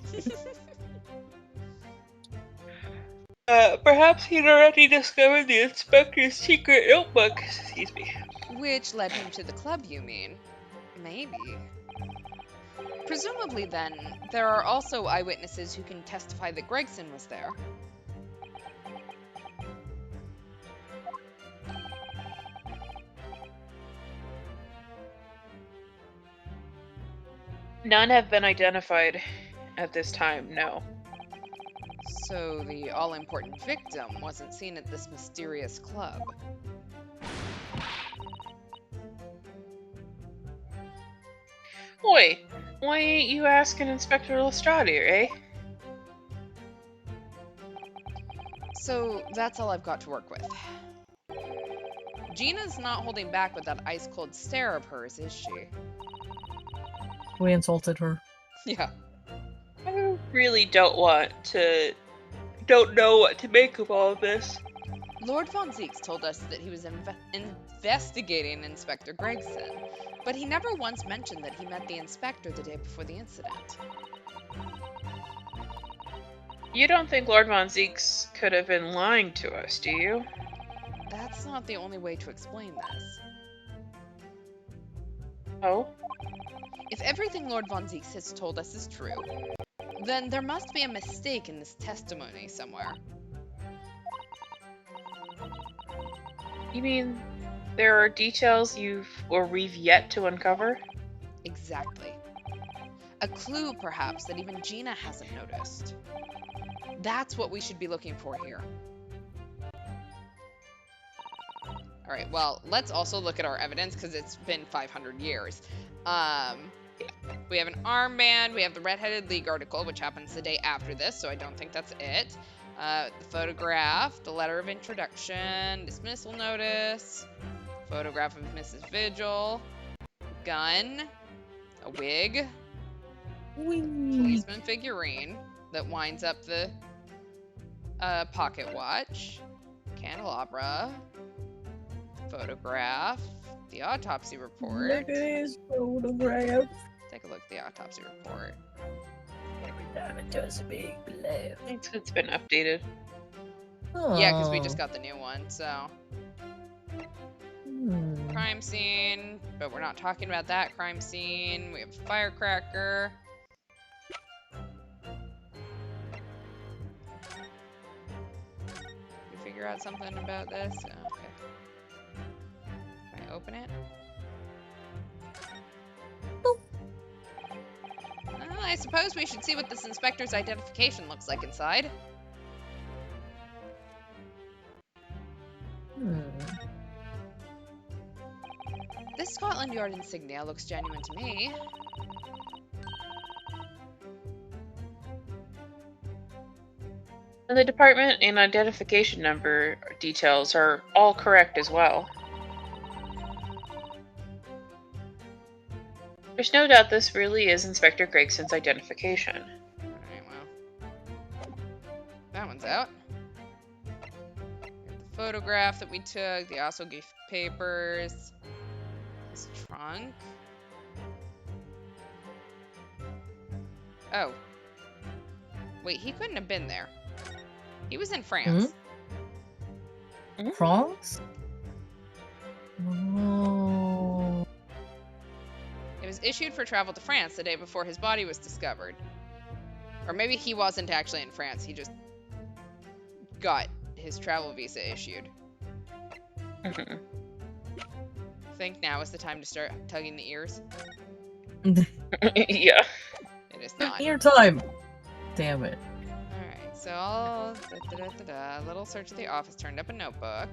Perhaps he'd already discovered the Inspector's secret notebook. Excuse me. Which led him to the club, you mean? Maybe. Presumably, then, there are also eyewitnesses who can testify that Gregson was there. None have been identified at this time, no. So the all-important victim wasn't seen at this mysterious club. Wait, why ain't you asking Inspector Lestrade, eh? So that's all I've got to work with. Gina's not holding back with that ice-cold stare of hers, is she? We insulted her. Yeah. I really don't know what to make of all of this. Lord Von Zeeks told us that he was investigating Inspector Gregson, but he never once mentioned that he met the inspector the day before the incident. You don't think Lord Von Zeeks could have been lying to us, do you? That's not the only way to explain this. Oh? If everything Lord Von Zeeks has told us is true, then there must be a mistake in this testimony somewhere. You mean there are details we've yet to uncover? Exactly. A clue, perhaps, that even Gina hasn't noticed. That's what we should be looking for here. Alright, well, let's also look at our evidence, because it's been 500 years. We have an armband, we have the Red-Headed League article, which happens the day after this, so I don't think that's it. The photograph, the letter of introduction, dismissal notice, photograph of Mrs. Vigil, gun, a wig, policeman figurine that winds up the pocket watch, candelabra, photograph, the autopsy report. Look at his photograph. Take a look at the autopsy report. Every time it does a big blow. It's been updated. Yeah, because we just got the new one, so. Hmm. Crime scene, but we're not talking about that crime scene. We have a firecracker. We figure out something about this? Okay. Can I open it? Well, I suppose we should see what this inspector's identification looks like inside. This Scotland Yard insignia looks genuine to me. And the department and identification number details are all correct as well. There's no doubt this really is Inspector Gregson's identification. Alright, well. That one's out. We have the photograph that we took, the also gift papers, his trunk. Oh. Wait, he couldn't have been there. He was in France. France? Oh. It was issued for travel to France the day before his body was discovered. Or maybe he wasn't actually in France, he just got his travel visa issued. Mhm. Think now is the time to start tugging the ears? Yeah. It is not. Ear time! Damn it. Alright, so I'll... Little search of the office turned up a notebook.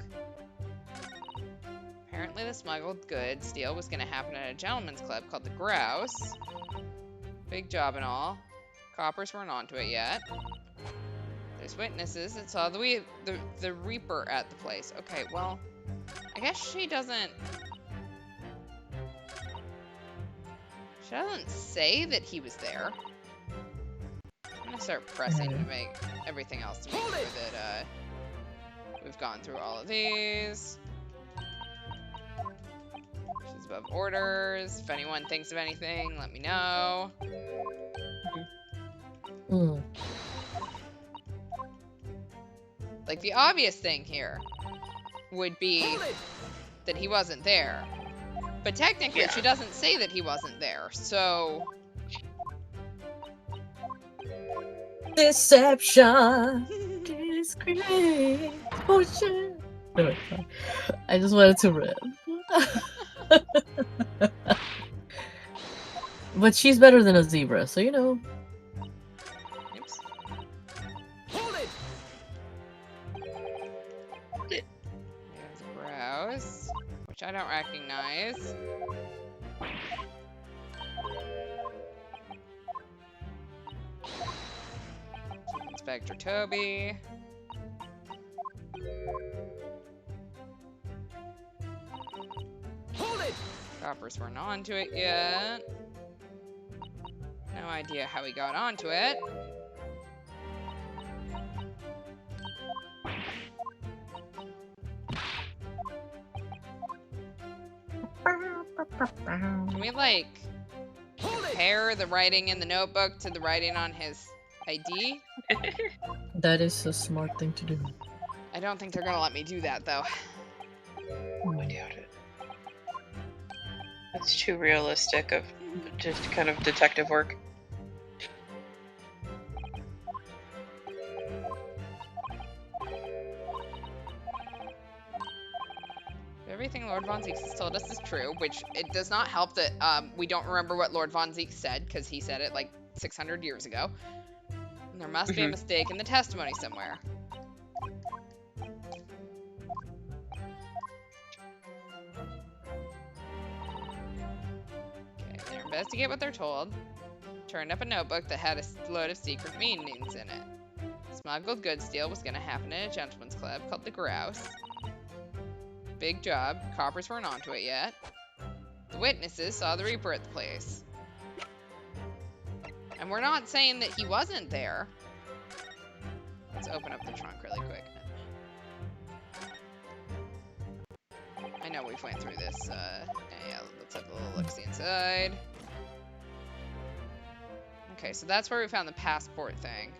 Apparently the smuggled goods deal was going to happen at a gentleman's club called the Grouse. Big job and all. Coppers weren't onto it yet. There's witnesses that saw the Reaper at the place. Okay, well, I guess she doesn't say that he was there. I'm gonna start pressing to make everything else to make sure that we've gone through all of these. She's above orders. If anyone thinks of anything, let me know. Like, the obvious thing here would be that he wasn't there. But technically, she doesn't say that he wasn't there, so... Deception! Discretion! Bullshit! No, I just wanted to rip. But she's better than a zebra, so you know. Oops. There's a Grouse, which I don't recognize. Inspector Toby. Coppers weren't onto it yet. No idea how he got onto it. Can we, like, compare the writing in the notebook to the writing on his ID? That is a smart thing to do. I don't think they're gonna let me do that, though. I doubt it. That's too realistic of just kind of detective work. Everything Lord Von Zeeks has told us is true, which it does not help that we don't remember what Lord Von Zeeks said, because he said it like 600 years ago. And there must be a mistake in the testimony somewhere. Okay, they investigate what they're told. Turned up a notebook that had a load of secret meanings in it. Smuggled goods deal was going to happen in a gentleman's club called the Grouse. Big job. Coppers weren't onto it yet. The witnesses saw the Reaper at the place. And we're not saying that he wasn't there. Let's open up the trunk really quick. I know we've went through this. Yeah, let's have a little look-see inside. Okay, so that's where we found the passport thing.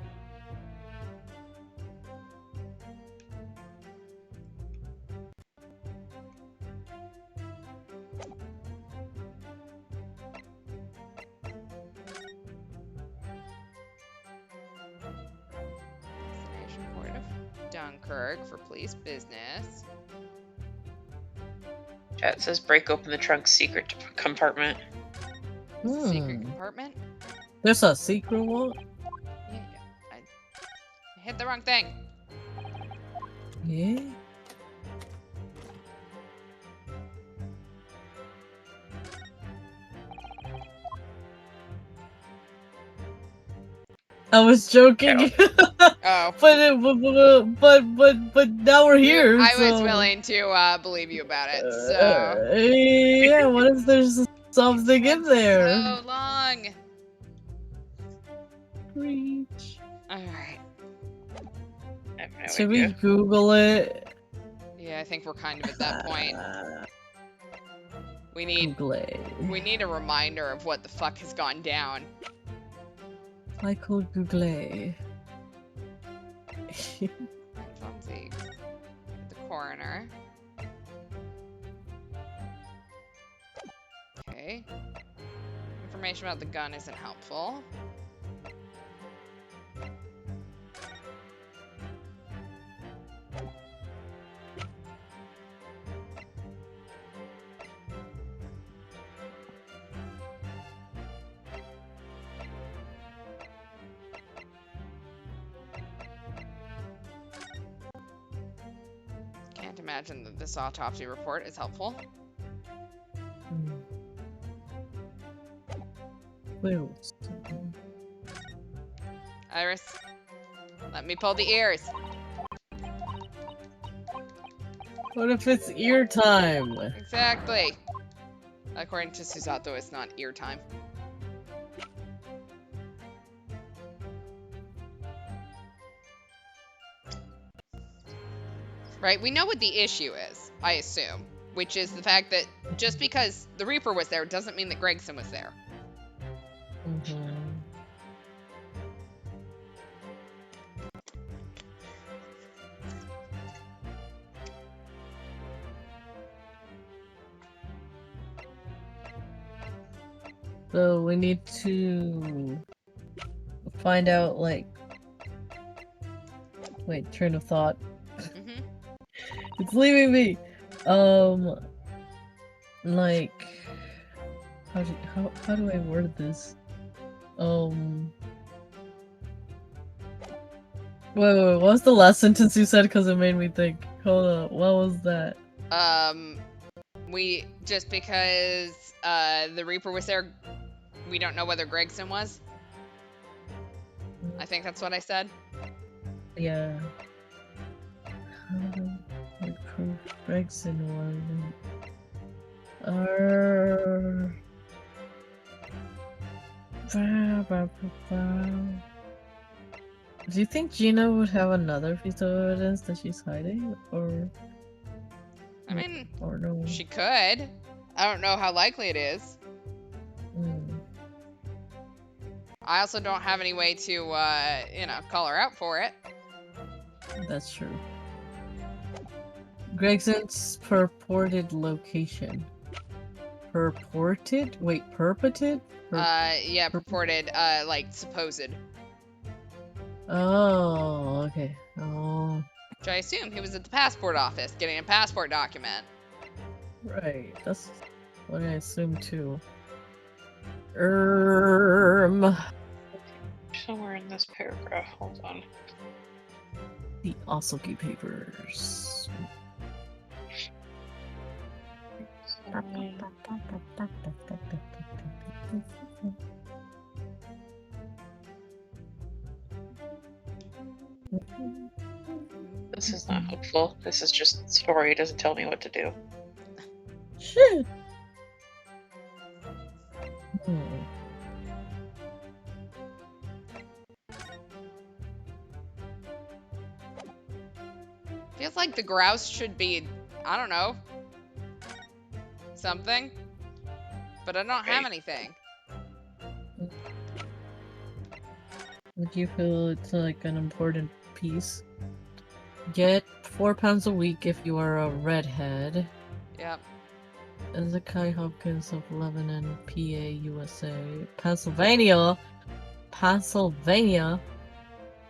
Destination port of Dunkirk for police business. Chat says break open the trunk's secret compartment. Secret compartment? There's a secret one? Yeah, I hit the wrong thing. Yeah. I was joking. Oh. but now we're here. I was so... willing to believe you about it. So yeah, what if there's something in there? so long. Preach. All right. I have no Should idea. we Google it? Yeah, I think we're kind of at that point. We need Google it. we need a reminder of what the fuck has gone down. I called Google it. Fonzie, the coroner. Okay. Information about the gun isn't helpful. Can't imagine that this autopsy report is helpful. Wheels. Iris, let me pull the ears. What if it's ear time? Exactly. According to Susato, it's not ear time. Right, we know what the issue is, I assume, which is the fact that just because the Reaper was there doesn't mean that Gregson was there. So we need to find out, like, wait, train of thought. It's leaving me. Like, how do I word this? Wait, what was the last sentence you said? Because it made me think. Hold up, what was that? Just because the Reaper was there, we don't know whether Gregson was. I think that's what I said. Yeah. How do I prove Gregson wasn't? Do you think Gina would have another piece of evidence that she's hiding, or? I mean, or no? she could. I don't know how likely it is. I also don't have any way to, call her out for it. That's true. Gregson's purported location. Purported? Wait, purported? Yeah, purported, supposed. Oh, okay. Oh. Which I assume he was at the passport office getting a passport document. Right, that's what I assumed too. Somewhere in this paragraph, hold on. The Osuki papers. This is not helpful. This is just story. It doesn't tell me what to do. Shit. Feels like the grouse should be, I don't know, something. But I don't have anything. Would you feel it's like an important piece? Get £4 a week if you are a redhead. Yep. Ezekiel Hopkins of Lebanon, PA, USA. Pennsylvania.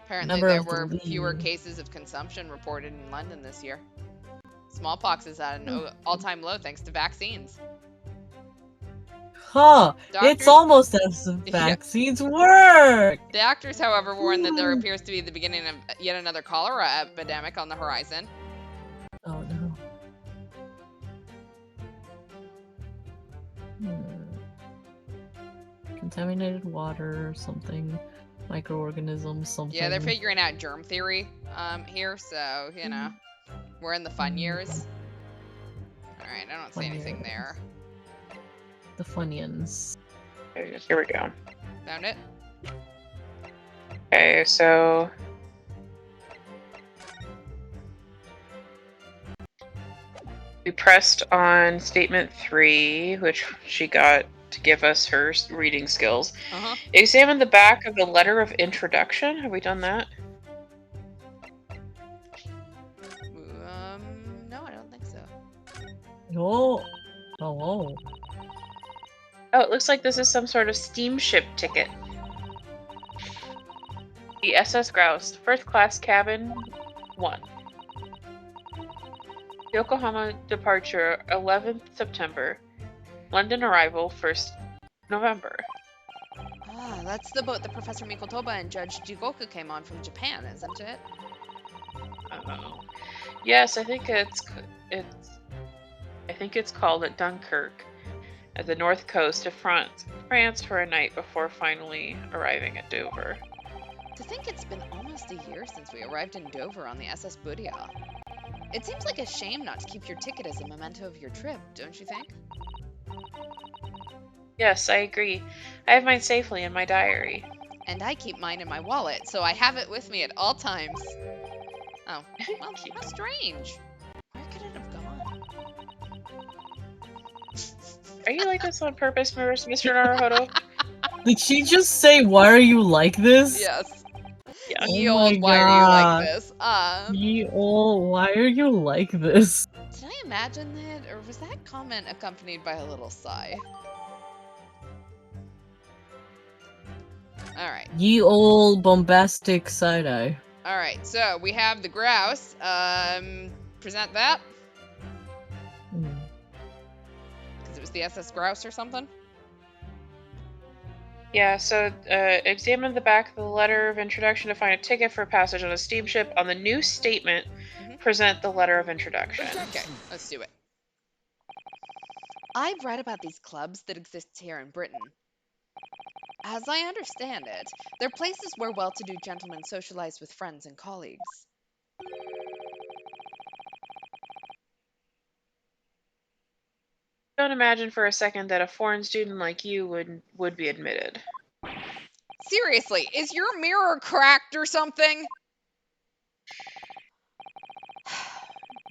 Apparently Member there of the were fewer League. cases of consumption reported in London this year. Smallpox is at an all-time low thanks to vaccines. Huh! Doctors- It's almost as if vaccines work! Doctors, however, warn that there appears to be the beginning of yet another cholera epidemic on the horizon. Oh no. Contaminated water or something. Microorganisms, something. Yeah, they're figuring out germ theory here, so, we're in the fun years. Alright, I don't see anything there. The Funyuns. Here we go. Found it? Okay, so we pressed on statement 3, which she got to give us her reading skills. Examine the back of the letter of introduction. Have we done that? No, I don't think so. Oh. Oh. Oh, it looks like this is some sort of steamship ticket. The SS Grouse, first class cabin 1. Yokohama departure 11th September. London arrival 1st November. Ah, that's the boat that Professor Mikotoba and Judge Jigoku came on from Japan, isn't it? Oh. Yes, I think it's called at Dunkirk, at the north coast of France for a night before finally arriving at Dover. To think it's been almost a year since we arrived in Dover on the SS Budia. It seems like a shame not to keep your ticket as a memento of your trip, don't you think? Yes, I agree. I have mine safely in my diary. And I keep mine in my wallet, so I have it with me at all times. Oh, well, how strange. Where could it have gone? Are you like this on purpose, Mr. Naruhodo? Did she just say, why are you like this? Yes. Yeah. Ye Oh old, my why are you like God. this? Ye old, why are you like this? Did I imagine that, or was that comment accompanied by a little sigh? Alright. Ye old bombastic side-eye. Alright, so we have the grouse. Present that. Because it was the SS Grouse or something? Yeah, so examine the back of the letter of introduction to find a ticket for passage on a steamship. On the new statement, present the letter of introduction. Okay, let's do it. I've read about these clubs that exist here in Britain. As I understand it, they're places where well-to-do gentlemen socialize with friends and colleagues. Don't imagine for a second that a foreign student like you would be admitted. Seriously, is your mirror cracked or something?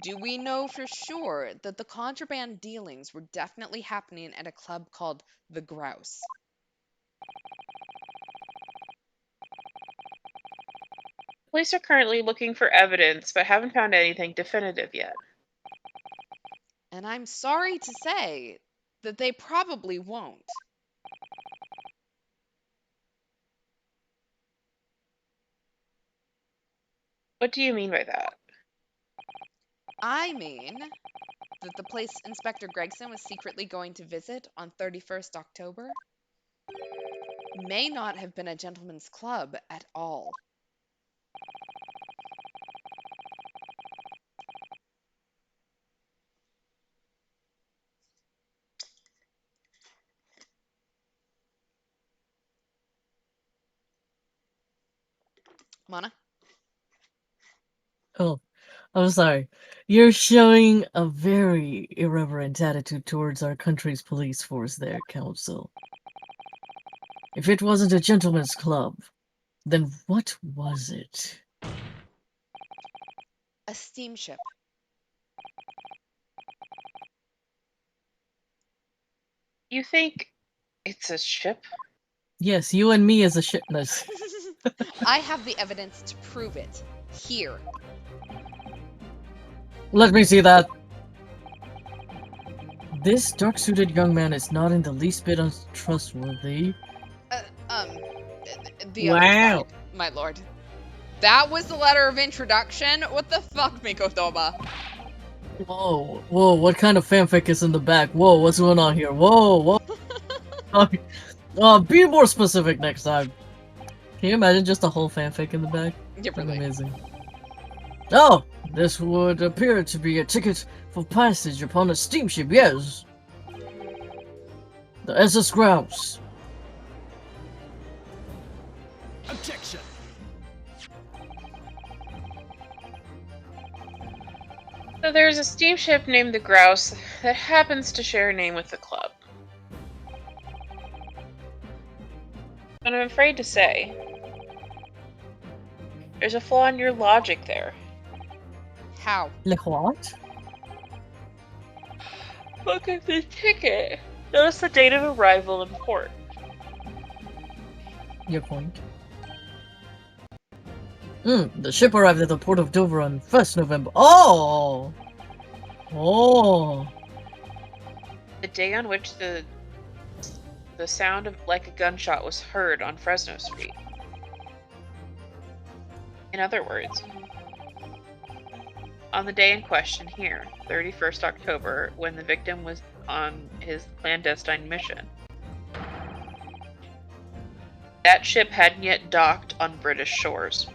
Do we know for sure that the contraband dealings were definitely happening at a club called The Grouse? Police are currently looking for evidence, but haven't found anything definitive yet. And I'm sorry to say that they probably won't. What do you mean by that? I mean that the place Inspector Gregson was secretly going to visit on 31st October may not have been a gentleman's club at all. Mana? Oh, I'm sorry. You're showing a very irreverent attitude towards our country's police force there, Council. If it wasn't a gentleman's club, then what was it? A steamship. You think it's a ship? Yes, you and me as a shipness. I have the evidence to prove it. Here. Let me see that. This dark-suited young man is not in the least bit untrustworthy. The other side, my lord. That was the letter of introduction? What the fuck, Mikotoba? Whoa, whoa, what kind of fanfic is in the back? Whoa, what's going on here? Whoa, whoa. Be more specific next time. Can you imagine just a whole fanfic in the back? Differently. Amazing. Oh, this would appear to be a ticket for passage upon a steamship, yes. The SS Grouse. Objection. So there's a steamship named the Grouse that happens to share a name with the club. But I'm afraid to say, there's a flaw in your logic there. How? Like what? Look at the ticket. Notice the date of arrival in port. Your point. The ship arrived at the port of Dover on 1st November. Oh! Oh! The day on which the sound of like a gunshot was heard on Fresno Street. In other words, on the day in question here, 31st October, when the victim was on his clandestine mission, that ship hadn't yet docked on British shores.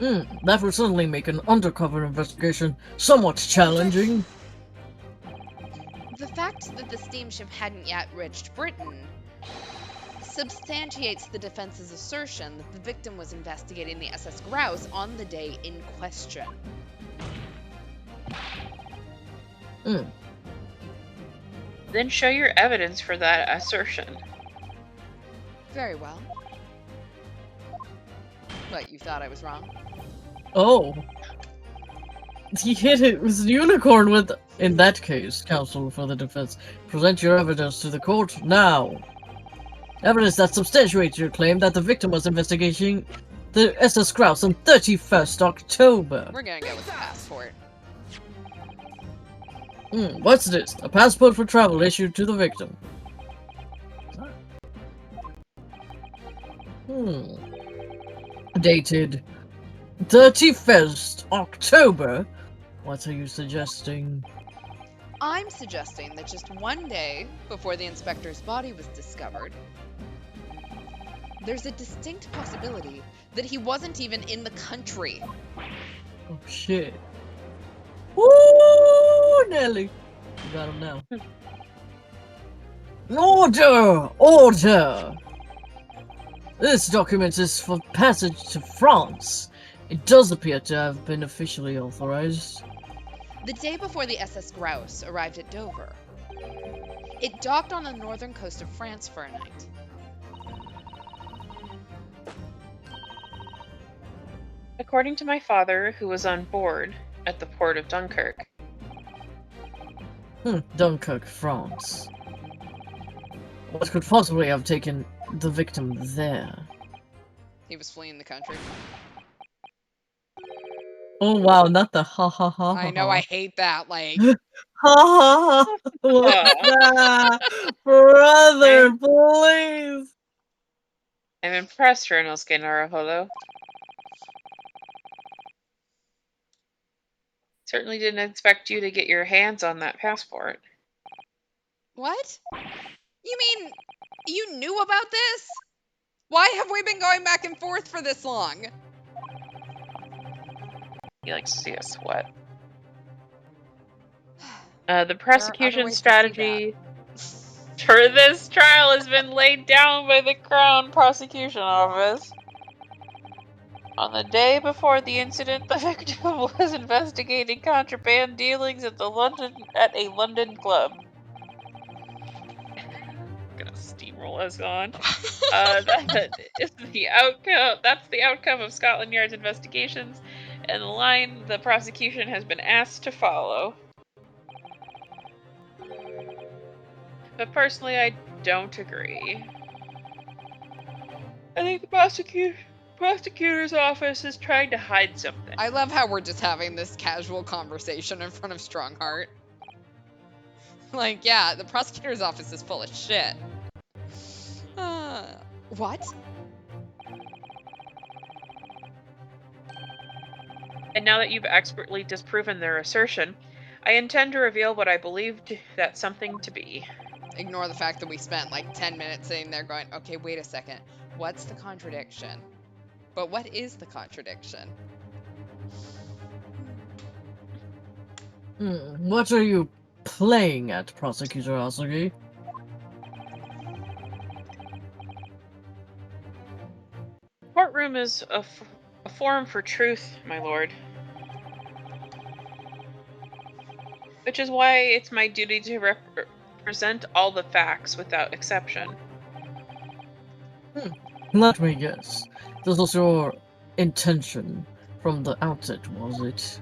That would certainly make an undercover investigation somewhat challenging. The fact that the steamship hadn't yet reached Britain substantiates the defense's assertion that the victim was investigating the SS Grouse on the day in question. Then show your evidence for that assertion. Very well. What, you thought I was wrong? Oh. He hit it with a unicorn with... In that case, counsel for the defense, present your evidence to the court now. Evidence that substantiates your claim that the victim was investigating the SS Grouse on 31st October. We're gonna go with the passport. What's this? A passport for travel issued to the victim. Dated 31st October? What are you suggesting? I'm suggesting that just one day before the inspector's body was discovered, there's a distinct possibility that he wasn't even in the country. Oh shit. Woo, Nelly. You got him now. Order! Order! This document is for passage to France. It does appear to have been officially authorized. The day before the SS Grouse arrived at Dover, it docked on the northern coast of France for a night. According to my father, who was on board at the port of Dunkirk. Dunkirk, France. What could possibly have taken the victim there? He was fleeing the country. Oh wow, not the ha ha ha ha. I know, I hate that. Like, ha ha ha. What's that? Brother, please. I'm impressed, Ryunosuke Naruhodo. Certainly didn't expect you to get your hands on that passport. what? You mean you knew about this? Why have we been going back and forth for this long? He likes to see us sweat. The prosecution strategy for this trial has been laid down by the Crown Prosecution Office. On the day before the incident, the victim was investigating contraband dealings at a London club. Gonna steamroll us on. That is the outcome. That's the outcome of Scotland Yard's investigations, and the line the prosecution has been asked to follow. But personally, I don't agree. I think the prosecutor's office is trying to hide something. I love how we're just having this casual conversation in front of Strongheart. Like, yeah, the prosecutor's office is full of shit. What? And now that you've expertly disproven their assertion, I intend to reveal what I believed that something to be. Ignore the fact that we spent like 10 minutes sitting there going, okay, wait a second. What's the contradiction? But what is the contradiction? What are you playing at, Prosecutor Asugi? Courtroom is a forum for truth, my lord. Which is why it's my duty to represent all the facts without exception. Let me guess. This was your intention from the outset, was it?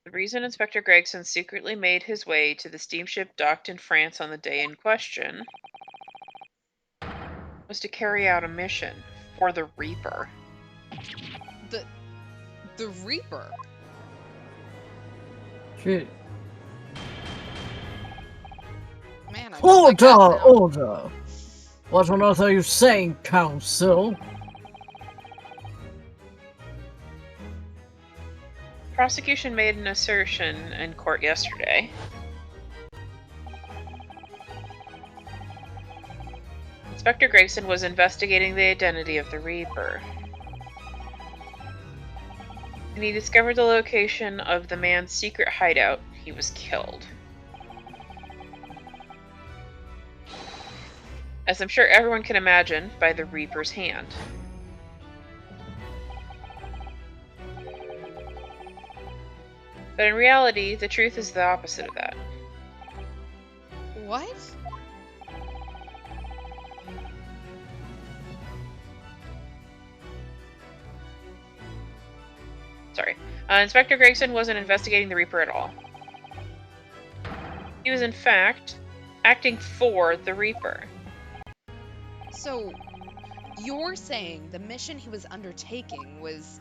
The reason Inspector Gregson secretly made his way to the steamship docked in France on the day in question was to carry out a mission for the Reaper. The Reaper? Shit. Man, I don't like that sound. Order! What on earth are you saying, Counsel? Prosecution made an assertion in court yesterday. Inspector Gregson was investigating the identity of the Reaper. When he discovered the location of the man's secret hideout, he was killed. As I'm sure everyone can imagine, by the Reaper's hand. But in reality, the truth is the opposite of that. What? Sorry. Inspector Gregson wasn't investigating the Reaper at all. He was, in fact, acting for the Reaper. So, you're saying the mission he was undertaking was...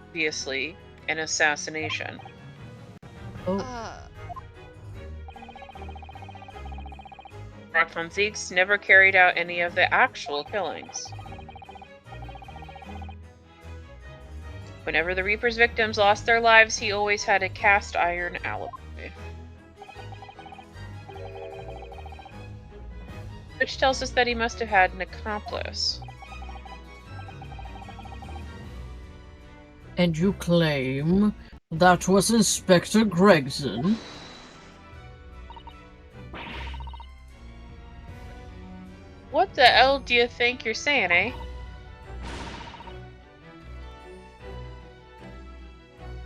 Obviously, an assassination. Rock von Zieks never carried out any of the actual killings. Whenever the Reaper's victims lost their lives, he always had a cast iron alibi. Which tells us that he must have had an accomplice. And you claim that was Inspector Gregson? What the hell do you think you're saying, eh?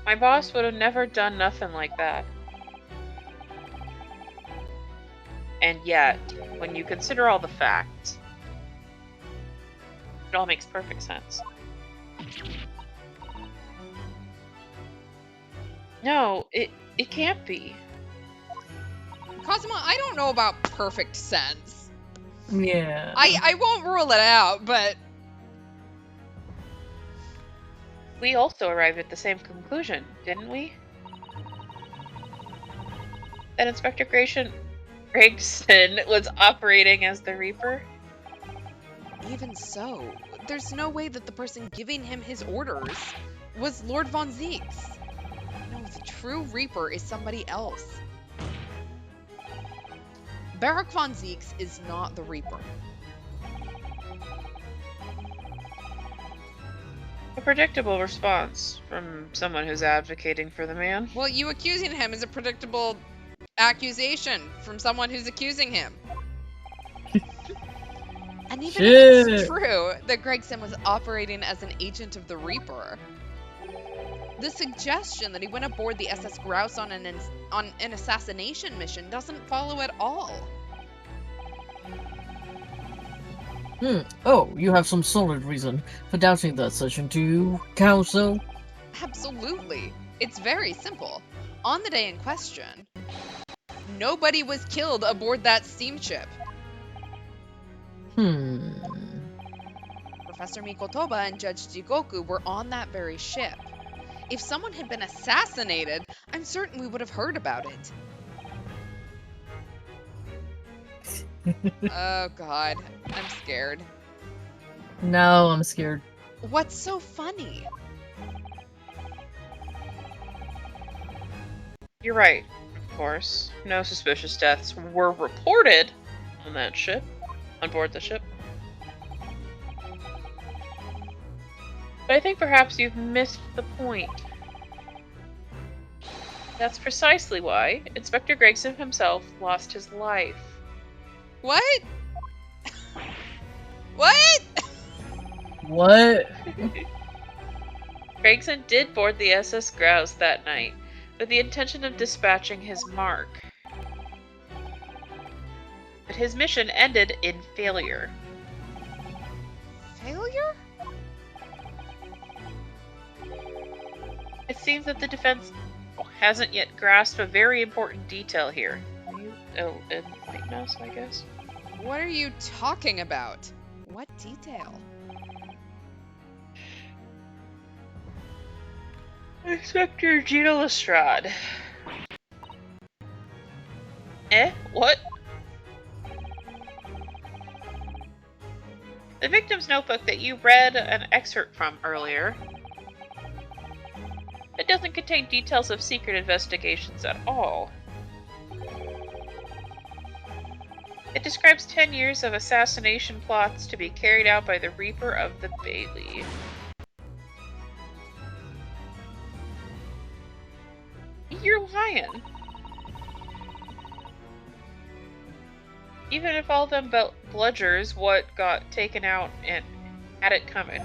My boss would have never done nothing like that. And yet, when you consider all the facts, it all makes perfect sense. No, it can't be. Cosmo, I don't know about perfect sense. Yeah. I won't rule it out, but We also arrived at the same conclusion, didn't we? That Inspector Gregson was operating as the Reaper? even so, there's no way that the person giving him his orders was Lord Von Zeeks. No, the true Reaper is somebody else. Barak Von Zeeks is not the Reaper. A predictable response from someone who's advocating for the man. Well, you accusing him is a predictable accusation from someone who's accusing him. And even if it's true that Gregson was operating as an agent of the Reaper, the suggestion that he went aboard the SS Grouse on an assassination mission doesn't follow at all. Oh, you have some solid reason for doubting that assertion, do you, Counsel? Absolutely. It's very simple. On the day in question, nobody was killed aboard that steamship. Professor Mikotoba and Judge Jigoku were on that very ship. If someone had been assassinated, I'm certain we would have heard about it. Oh god, I'm scared. No, I'm scared. What's so funny? You're right, of course. No suspicious deaths were reported on that ship, on board the ship. But I think perhaps you've missed the point. That's precisely why Inspector Gregson himself lost his life. What? What? What? Gregson did board the SS Grouse that night with the intention of dispatching his mark. But his mission ended in failure. Failure? It seems that the defense hasn't yet grasped a very important detail here. Can you enlighten us, I guess? What are you talking about? What detail? Inspector Gina Lestrade. What? The victim's notebook that you read an excerpt from earlier. It doesn't contain details of secret investigations at all. It describes 10 years of assassination plots to be carried out by the Reaper of the Bailey. You're lying. Even if all them bludgers what got taken out and had it coming.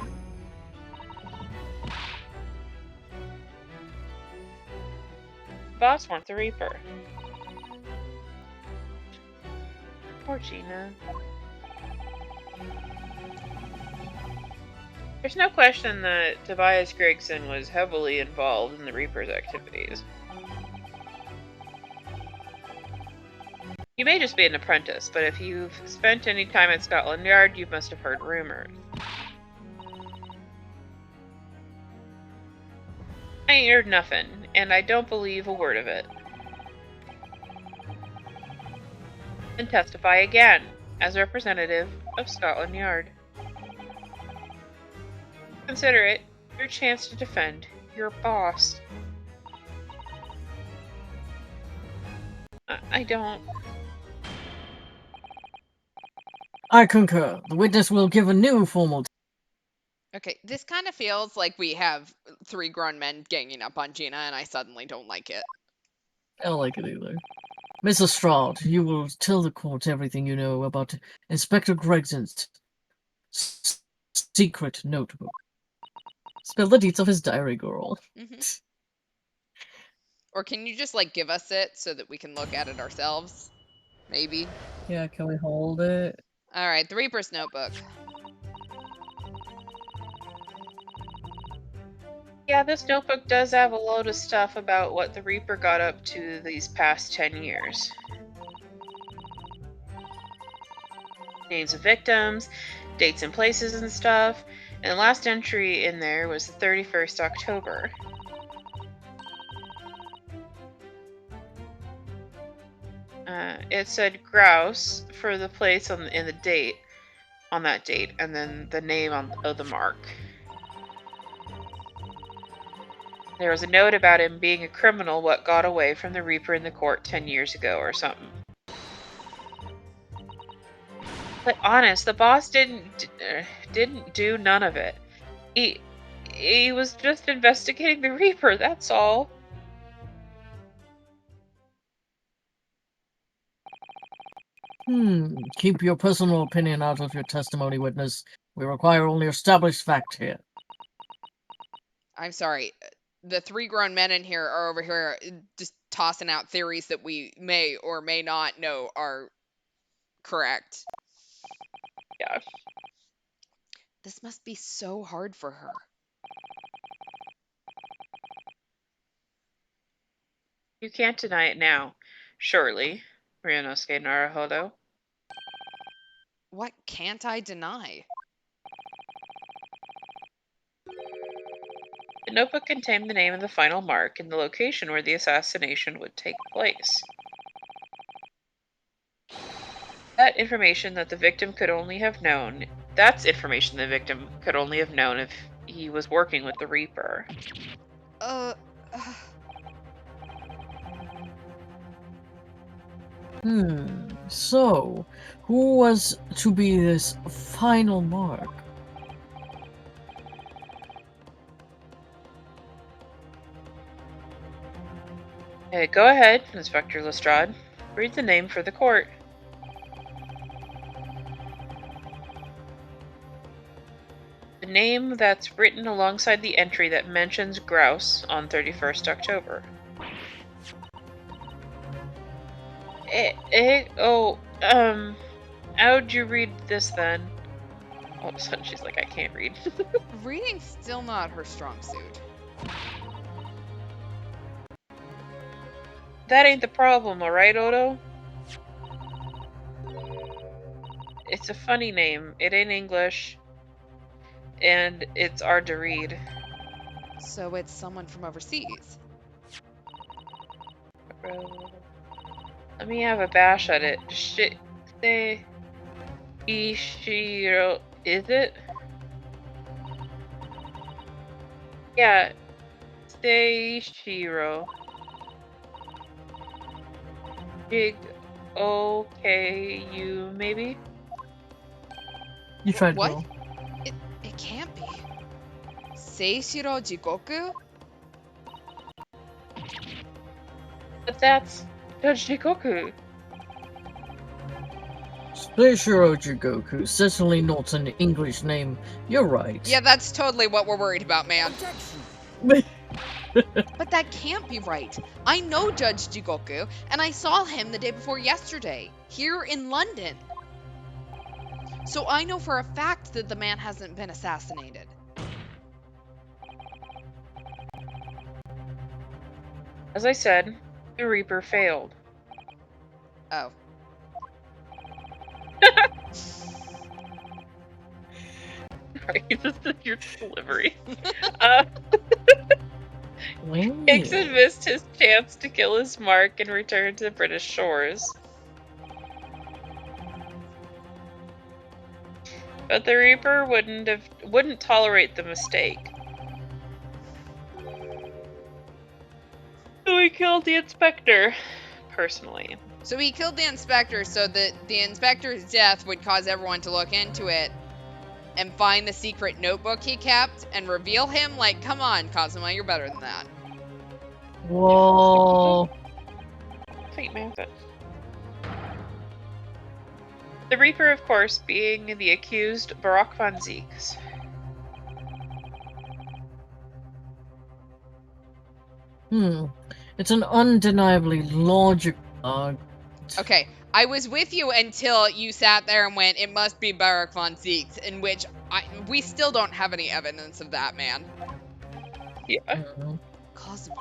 Boss wants a Reaper. Poor Gina. There's no question that Tobias Gregson was heavily involved in the Reaper's activities. You may just be an apprentice, but if you've spent any time at Scotland Yard, you must have heard rumors. I ain't heard nothing, and I don't believe a word of it. And testify again, as representative of Scotland Yard. Consider it your chance to defend your boss. I don't... I concur. The witness will give a new formal... Okay, this kind of feels like we have 3 grown men ganging up on Gina, and I suddenly don't like it. I don't like it either. Miss Lestrade, you will tell the court everything you know about Inspector Gregson's secret notebook. Spill the deeds of his diary, girl. Or can you just, like, give us it so that we can look at it ourselves? Maybe? Yeah, can we hold it? Alright, the Reaper's notebook. Yeah, this notebook does have a load of stuff about what the Reaper got up to these past 10 years. Names of victims, dates and places and stuff. And the last entry in there was the 31st October. It said grouse for the place on the date, on that date, and then the name of the mark. There was a note about him being a criminal what got away from the Reaper in the court 10 years ago or something. But honest, the boss didn't do none of it. He was just investigating the Reaper, that's all. Keep your personal opinion out of your testimony, witness. We require only established fact here. I'm sorry. The 3 grown men in here are over here just tossing out theories that we may or may not know are correct. Yeah. This must be so hard for her. You can't deny it now, surely, Ryunosuke Naruhodo. What can't I deny? The notebook contained the name of the final mark and the location where the assassination would take place. That's information the victim could only have known if he was working with the Reaper. So, who was to be this final mark? Hey, go ahead, Inspector Lestrade. Read the name for the court. The name that's written alongside the entry that mentions grouse on 31st October. How'd you read this then? All of a sudden she's like, I can't read. Reading's still not her strong suit. That ain't the problem, alright, Odo? It's a funny name. It ain't English. And it's hard to read. So it's someone from overseas. Let me have a bash at it. Say Ishiro, is it? Yeah. Seishiro. Big OKU, maybe? You tried, What? girl. It can't be. Seishiro Jigoku? But that's Judge Jikoku. Seishiro Jigoku, certainly not an English name. You're right. Yeah, that's totally what we're worried about, man. Objection. But that can't be right. I know Judge Jigoku, and I saw him the day before yesterday, here in London. So I know for a fact that the man hasn't been assassinated. As I said, the Reaper failed. Oh. Right, this is your delivery. Wow. Hickson missed his chance to kill his mark and return to British shores. But the Reaper wouldn't tolerate the mistake. So he killed the inspector, personally. So he killed the inspector so that the inspector's death would cause everyone to look into it and find the secret notebook he kept and reveal him? Like, come on, Kazuma, you're better than that. Whoa. Sweet man. The Reaper, of course, being the accused Barak von Zieks. It's an undeniably logical Okay, I was with you until you sat there and went, it must be Barak von Zieks, in which we still don't have any evidence of that, man. Yeah. Cosmo,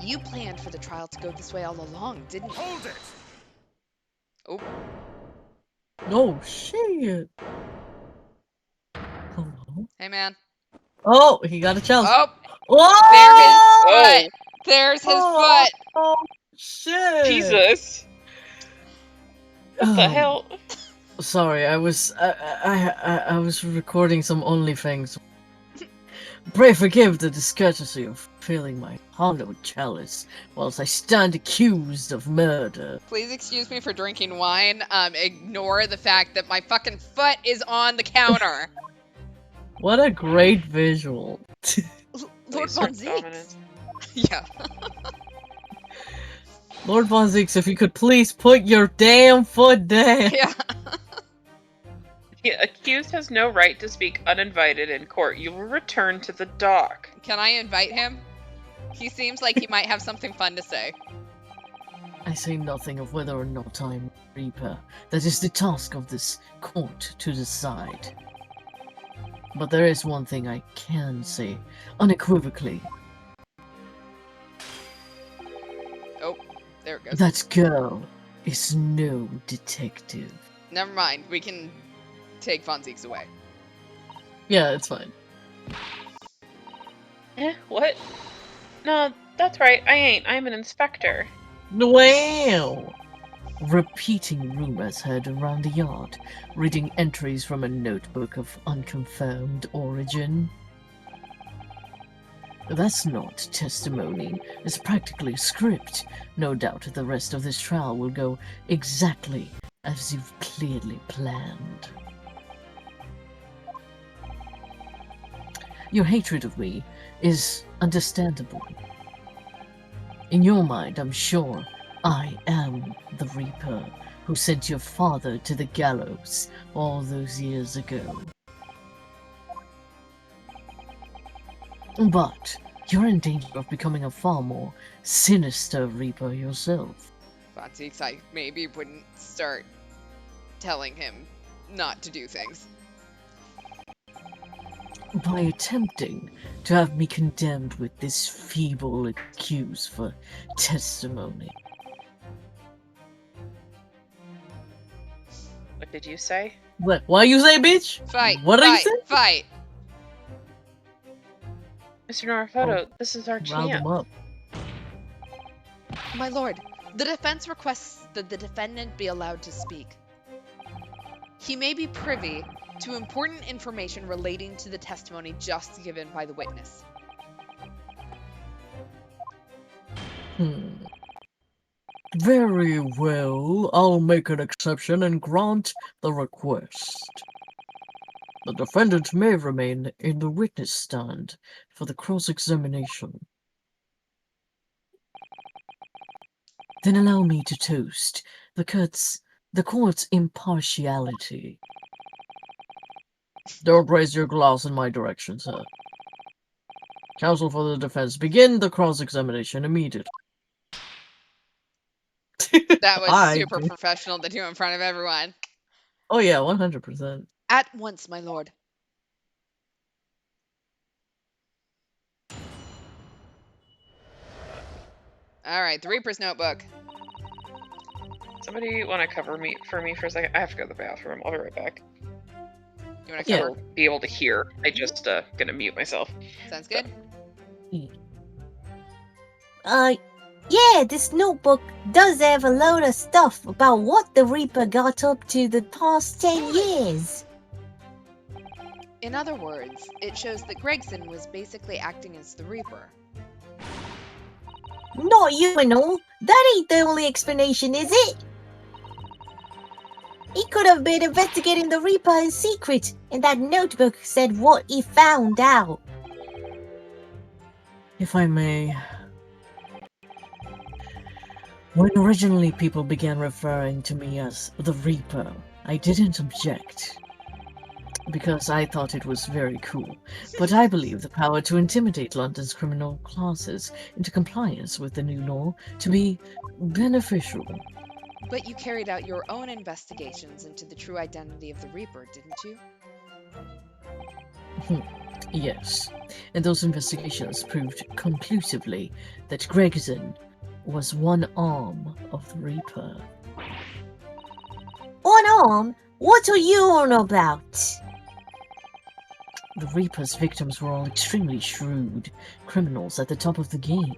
you planned for the trial to go this way all along, didn't you? Hold it! Oh, Oh shit! Hello? hey man. Oh, he got a chance. Oh, Whoa! there's his Oh, foot. oh, shit! Jesus. What the hell? Sorry, I was recording some OnlyFans. Pray forgive the discourtesy of filling my hollow chalice whilst I stand accused of murder. Please excuse me for drinking wine. Ignore the fact that my fucking foot is on the counter. What a great visual. Lord Please, Von dominance. Zeeks. Yeah. Lord Von Zeeks, if you could please put your damn foot down. Yeah. The accused has no right to speak uninvited in court. You will return to the dock. Can I invite him? He seems like he might have something fun to say. I say nothing of whether or not I'm a Reaper. That is the task of this court to decide. But there is one thing I can say unequivocally. Oh, there it goes. That girl is no detective. Never mind. We can take Von Zeeks away. Yeah, it's fine. What? No, that's right. I ain't. I'm an inspector. Wow! Repeating rumors heard around the yard, reading entries from a notebook of unconfirmed origin. That's not testimony. It's practically a script. No doubt the rest of this trial will go exactly as you've clearly planned. Your hatred of me is understandable. In your mind, I'm sure I am the Reaper who sent your father to the gallows all those years ago. But you're in danger of becoming a far more sinister Reaper yourself. Von Zeeks, I maybe wouldn't start telling him not to do things. By attempting to have me condemned with this feeble excuse for testimony. What did you say? What? Why you say, bitch? Fight. What fight, did you say? Fight. Mr. Naruhodo, this is our Round chance. them up. My lord, the defense requests that the defendant be allowed to speak. He may be privy to important information relating to the testimony just given by the witness. Very well, I'll make an exception and grant the request. The defendant may remain in the witness stand for the cross-examination. Then allow me to toast the court's impartiality. Don't raise your glass in my direction, sir. Counsel for the defense, begin the cross-examination immediately. That was I super do. professional to do in front of everyone. Oh yeah, 100%. At once, my lord. All right, the Reaper's Notebook. Somebody want to cover me for a second? I have to go to the bathroom. I'll be right back. You want to Yeah. cover? Or be able to hear. I just gonna mute myself. Sounds good. Yeah, this notebook does have a load of stuff about what the Reaper got up to the past 10 years. In other words, it shows that Gregson was basically acting as the Reaper. Not you and all. That ain't the only explanation, is it? He could have been investigating the Reaper in secret, and that notebook said what he found out. If I may. When originally people began referring to me as the Reaper, I didn't object. Because I thought it was very cool. But I believe the power to intimidate London's criminal classes into compliance with the new law to be beneficial. But you carried out your own investigations into the true identity of the Reaper, didn't you? Yes, and those investigations proved conclusively that Gregson was one arm of the Reaper. One arm? What are you on about? The Reaper's victims were all extremely shrewd criminals at the top of the game.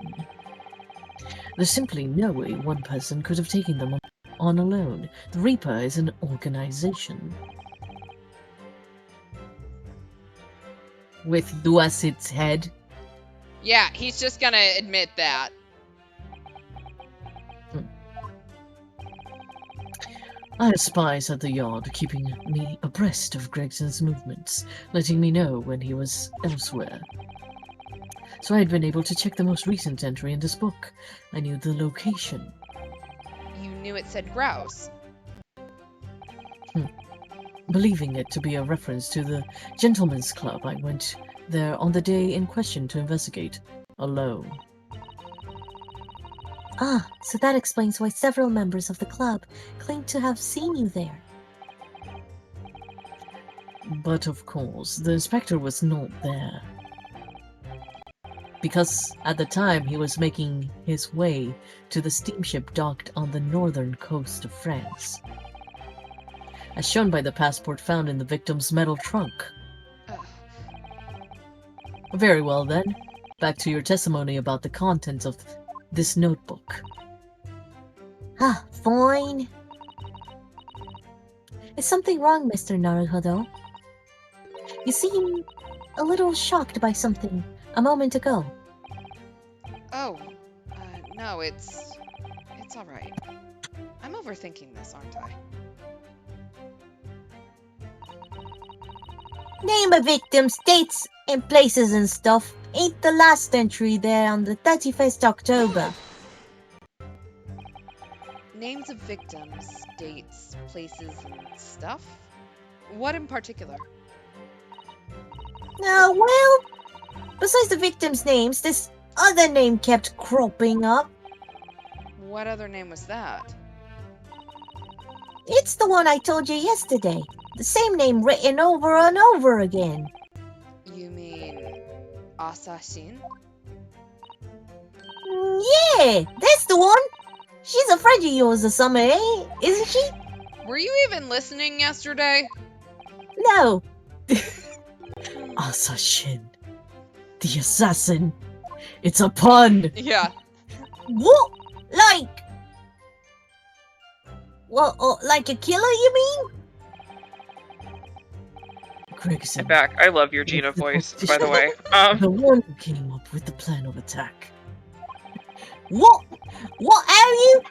There's simply no way one person could have taken them on alone. The Reaper is an organization. With you as its head? Yeah, he's just gonna admit that. I had spies at the yard keeping me abreast of Gregson's movements, letting me know when he was elsewhere. So I had been able to check the most recent entry in this book. I knew the location. You knew it said grouse. Believing it to be a reference to the Gentlemen's Club, I went there on the day in question to investigate, alone. Ah, so that explains why several members of the club claim to have seen you there. But of course, the inspector was not there. Because at the time he was making his way to the steamship docked on the northern coast of France, as shown by the passport found in the victim's metal trunk. Ugh. Very well then, back to your testimony about the contents of this notebook. Ah, fine. Is something wrong, Mr. Naruhodo? You seem a little shocked by something a moment ago. Oh, no, it's all right. I'm overthinking this, aren't I? Name of victims, dates, and places and stuff. Ain't the last entry there on the 31st October. Names of victims, dates, places, and stuff? What in particular? Well, besides the victims' names, this other name kept cropping up. What other name was that? It's the one I told you yesterday. The same name written over and over again. You mean assassin? Yeah, that's the one. She's a friend of yours or something, isn't she? Were you even listening yesterday? No. Assassin. The assassin. It's a pun. Yeah. What? Like a killer, you mean? Gregson. I'm back. I love your Gina voice, by the way. The one who came up with the plan of attack. What? What are you?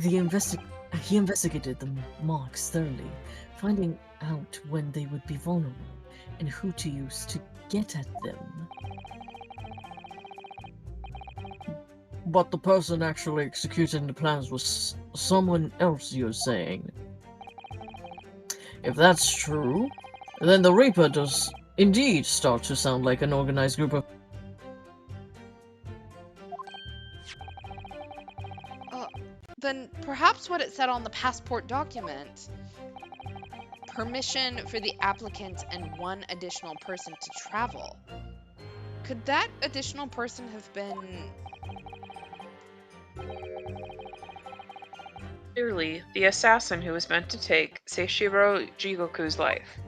He investigated the marks thoroughly, finding out when they would be vulnerable and who to use to get at them. But the person actually executing the plans was someone else, you're saying? If that's true, then the Reaper does indeed start to sound like an organized group of... Then perhaps what it said on the passport document. Permission for the applicant and one additional person to travel. Could that additional person have been... Clearly, the assassin who was meant to take Seishiro Jigoku's life.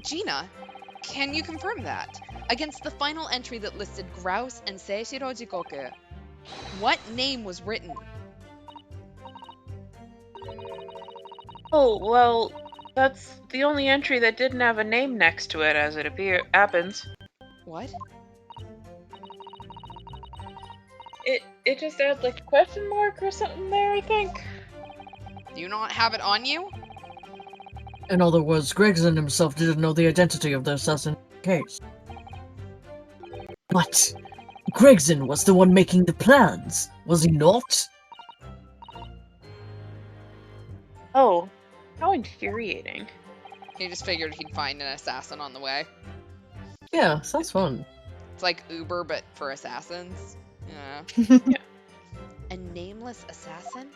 Gina, can you confirm that? Against the final entry that listed Grouse and Seishiro Jigoku, what name was written? Oh, well, that's the only entry that didn't have a name next to it, as it happens. What? It just adds like a question mark or something there, I think. Do you not have it on you? In other words, Gregson himself didn't know the identity of the assassin case. But Gregson was the one making the plans, was he not? Oh, how infuriating. He just figured he'd find an assassin on the way. Yeah, sounds fun. It's like Uber, but for assassins. Yeah. Yeah. A nameless assassin?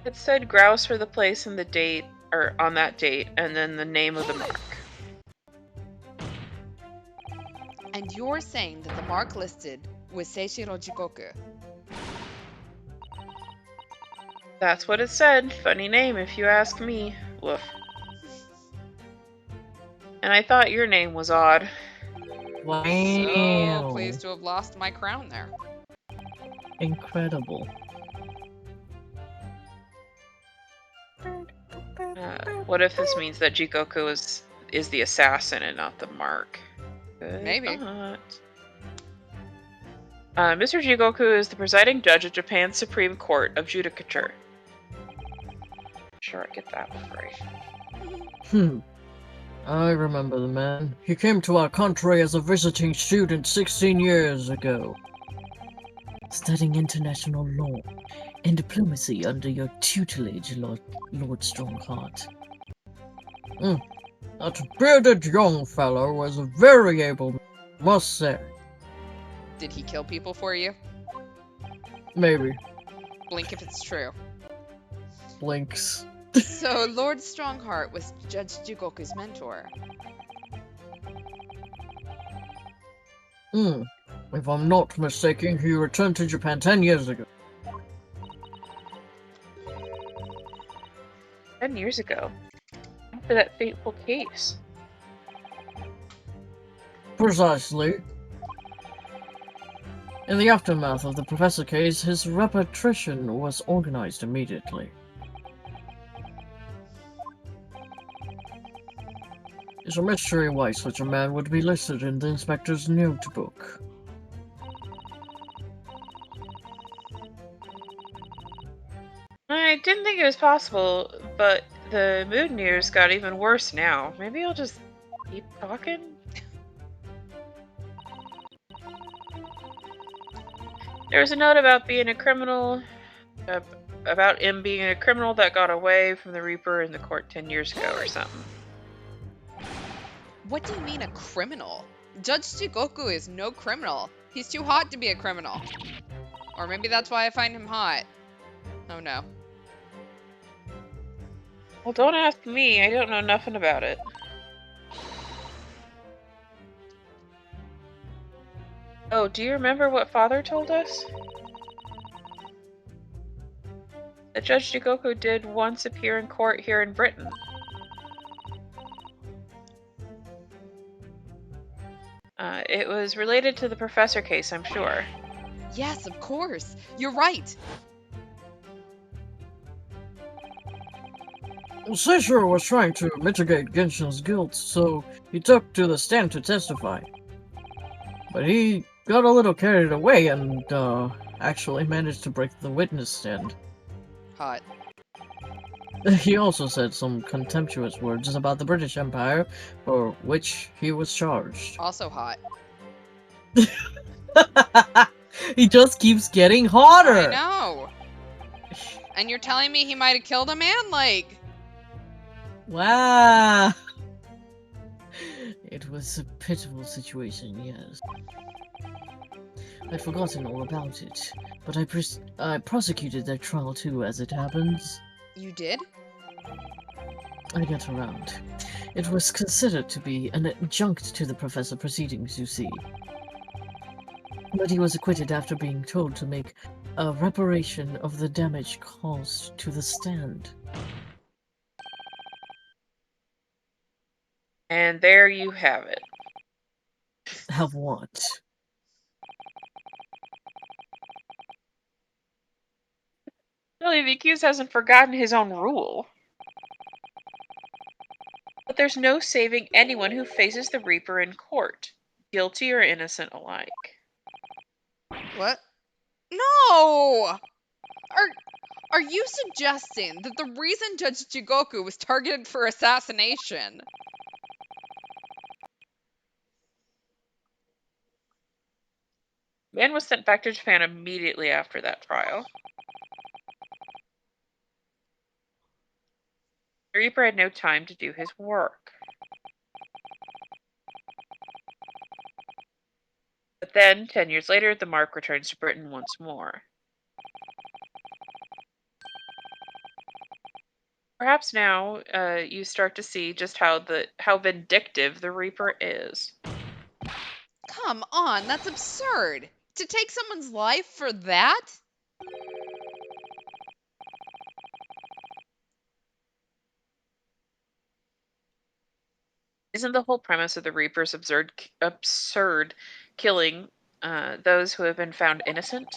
It said grouse for the place and the date, or on that date, and then the name of the mark. And you're saying that the mark listed was Seishiro Jikoku? That's what it said. Funny name, if you ask me. Woof. And I thought your name was odd. Wow. So pleased to have lost my crown there. Incredible. What if this means that Jikoku is the assassin and not the mark? Good Maybe. thought. Mr. Jikoku is the presiding judge of Japan's Supreme Court of Judicature. Sure, I get that one right. I remember the man. He came to our country as a visiting student 16 years ago. Studying international law and diplomacy under your tutelage, Lord Strongheart. That bearded young fellow was a very able man, must say. Did he kill people for you? Maybe. Blink if it's true. Blinks. So Lord Strongheart was Judge Jikoku's mentor. If I'm not mistaken, he returned to Japan 10 years ago. 10 years ago? After that fateful case. Precisely. In the aftermath of the Professor case, his repatriation was organized immediately. It's a mystery why such a man would be listed in the inspector's notebook. I didn't think it was possible, but the mood news got even worse now. Maybe I'll just keep talking? There was a note about being a criminal, about him being a criminal that got away from the Reaper in the court 10 years ago or something. What do you mean a criminal? Judge Jikoku is no criminal. He's too hot to be a criminal. Or maybe that's why I find him hot. Oh no. Well, don't ask me. I don't know nothing about it. Oh, do you remember what Father told us? That Judge Jikoku did once appear in court here in Britain. It was related to the Professor case, I'm sure. Yes, of course. You're right. Seishiro was trying to mitigate Genshin's guilt, so he took to the stand to testify. But he got a little carried away and, actually managed to break the witness stand. Hot. He also said some contemptuous words about the British Empire, for which he was charged. Also hot. He just keeps getting hotter! I know! And you're telling me he might have killed a man? Like... Wow! It was a pitiful situation, yes. I'd forgotten all about it, but I prosecuted their trial too, as it happens. You did? I get around. It was considered to be an adjunct to the Professor proceedings, you see. But he was acquitted after being told to make a reparation of the damage caused to the stand. And there you have it. Have what? Really, the accused hasn't forgotten his own rule. But there's no saving anyone who faces the Reaper in court, guilty or innocent alike. What? No! Are you suggesting that the reason Judge Jigoku was targeted for assassination... Man was sent back to Japan immediately after that trial. The Reaper had no time to do his work. But then, 10 years later, the mark returns to Britain once more. Perhaps now you start to see just how vindictive the Reaper is. Come on, that's absurd. To take someone's life for that? Isn't the whole premise of the Reaper's absurd killing those who have been found innocent?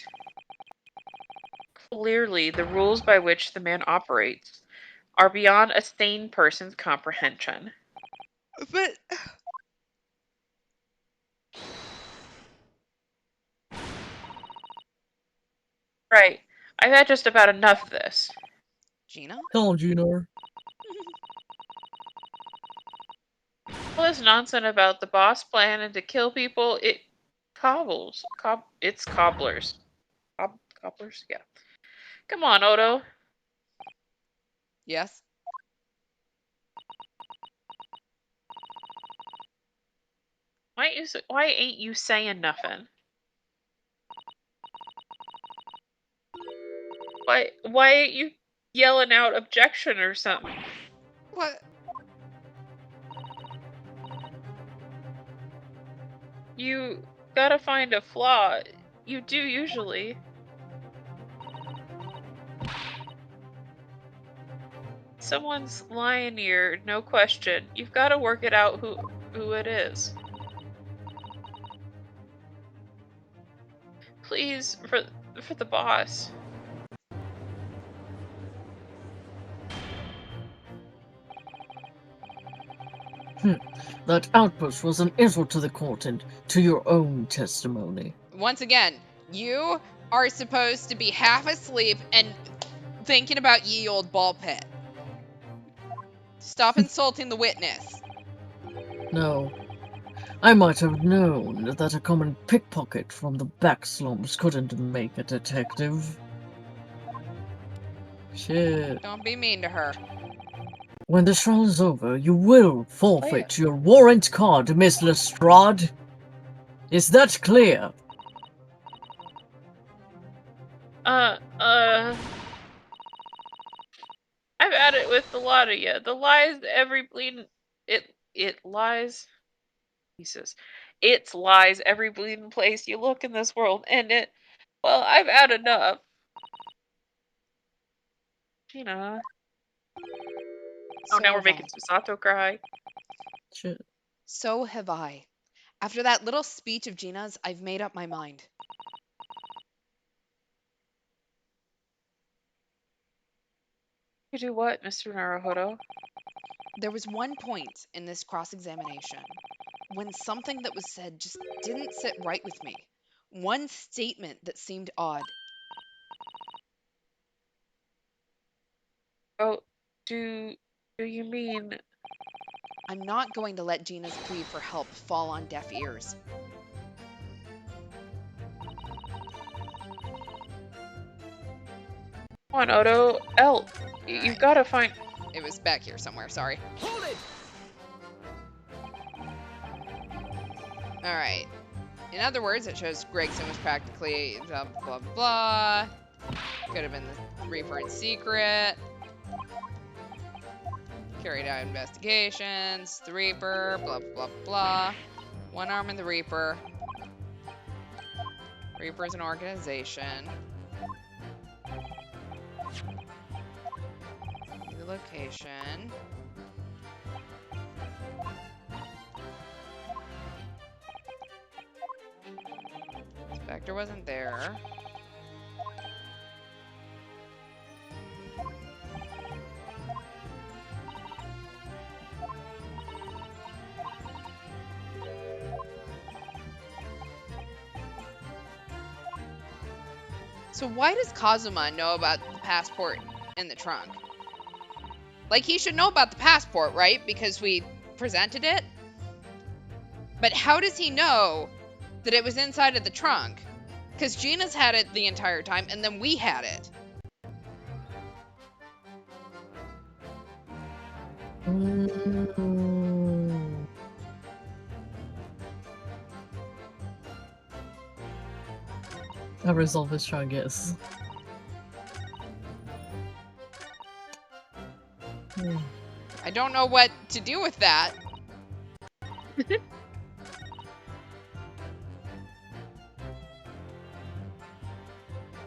Clearly, the rules by which the man operates are beyond a sane person's comprehension. But Right. I've had just about enough of this. Gina? Tell him, Junior. All this nonsense about the boss plan and to kill people, it's cobblers. Cobblers? Yeah. Come on, Odo. Yes. Why ain't you saying nothing? Why ain't you yelling out objection or something? What? You gotta find a flaw. You do usually. Someone's lying here, no question. You've got to work it out who it is. Please, for the boss. That outburst was an insult to the court and to your own testimony. Once again, you are supposed to be half asleep and thinking about ye old ball pit. Stop insulting the witness. No. I might have known that a common pickpocket from the back slums couldn't make a detective. Shit. Don't be mean to her. When the trial is over, you will forfeit your warrant card, Miss Lestrade. Is that clear? I've had it with a lot of you. The lies every bleeding... It lies... Jesus. It's lies every bleeding place you look in this world, and it... Well, I've had enough. Gina. Oh, now we're making Susato cry. Shit. So have I. After that little speech of Gina's, I've made up my mind. You do what, Mr. Naruhodo? There was one point in this cross-examination when something that was said just didn't sit right with me. One statement that seemed odd. Oh, do you mean... I'm not going to let Gina's plea for help fall on deaf ears. Come on, Odo. You've got to find... It was back here somewhere, sorry. Hold it! Alright. In other words, it shows Gregson was practically blah, blah, blah. Could have been the Reaper in secret. Carried out investigations. The Reaper, blah, blah, blah. One arm in the Reaper. Reaper is an organization. The location. Spectre wasn't there. So why does Kazuma know about the passport in the trunk? Like, he should know about the passport, right? Because we presented it? But how does he know that it was inside of the trunk? Because Gina's had it the entire time, and then we had it. I'll resolve this, try and guess. don't know what to do with that.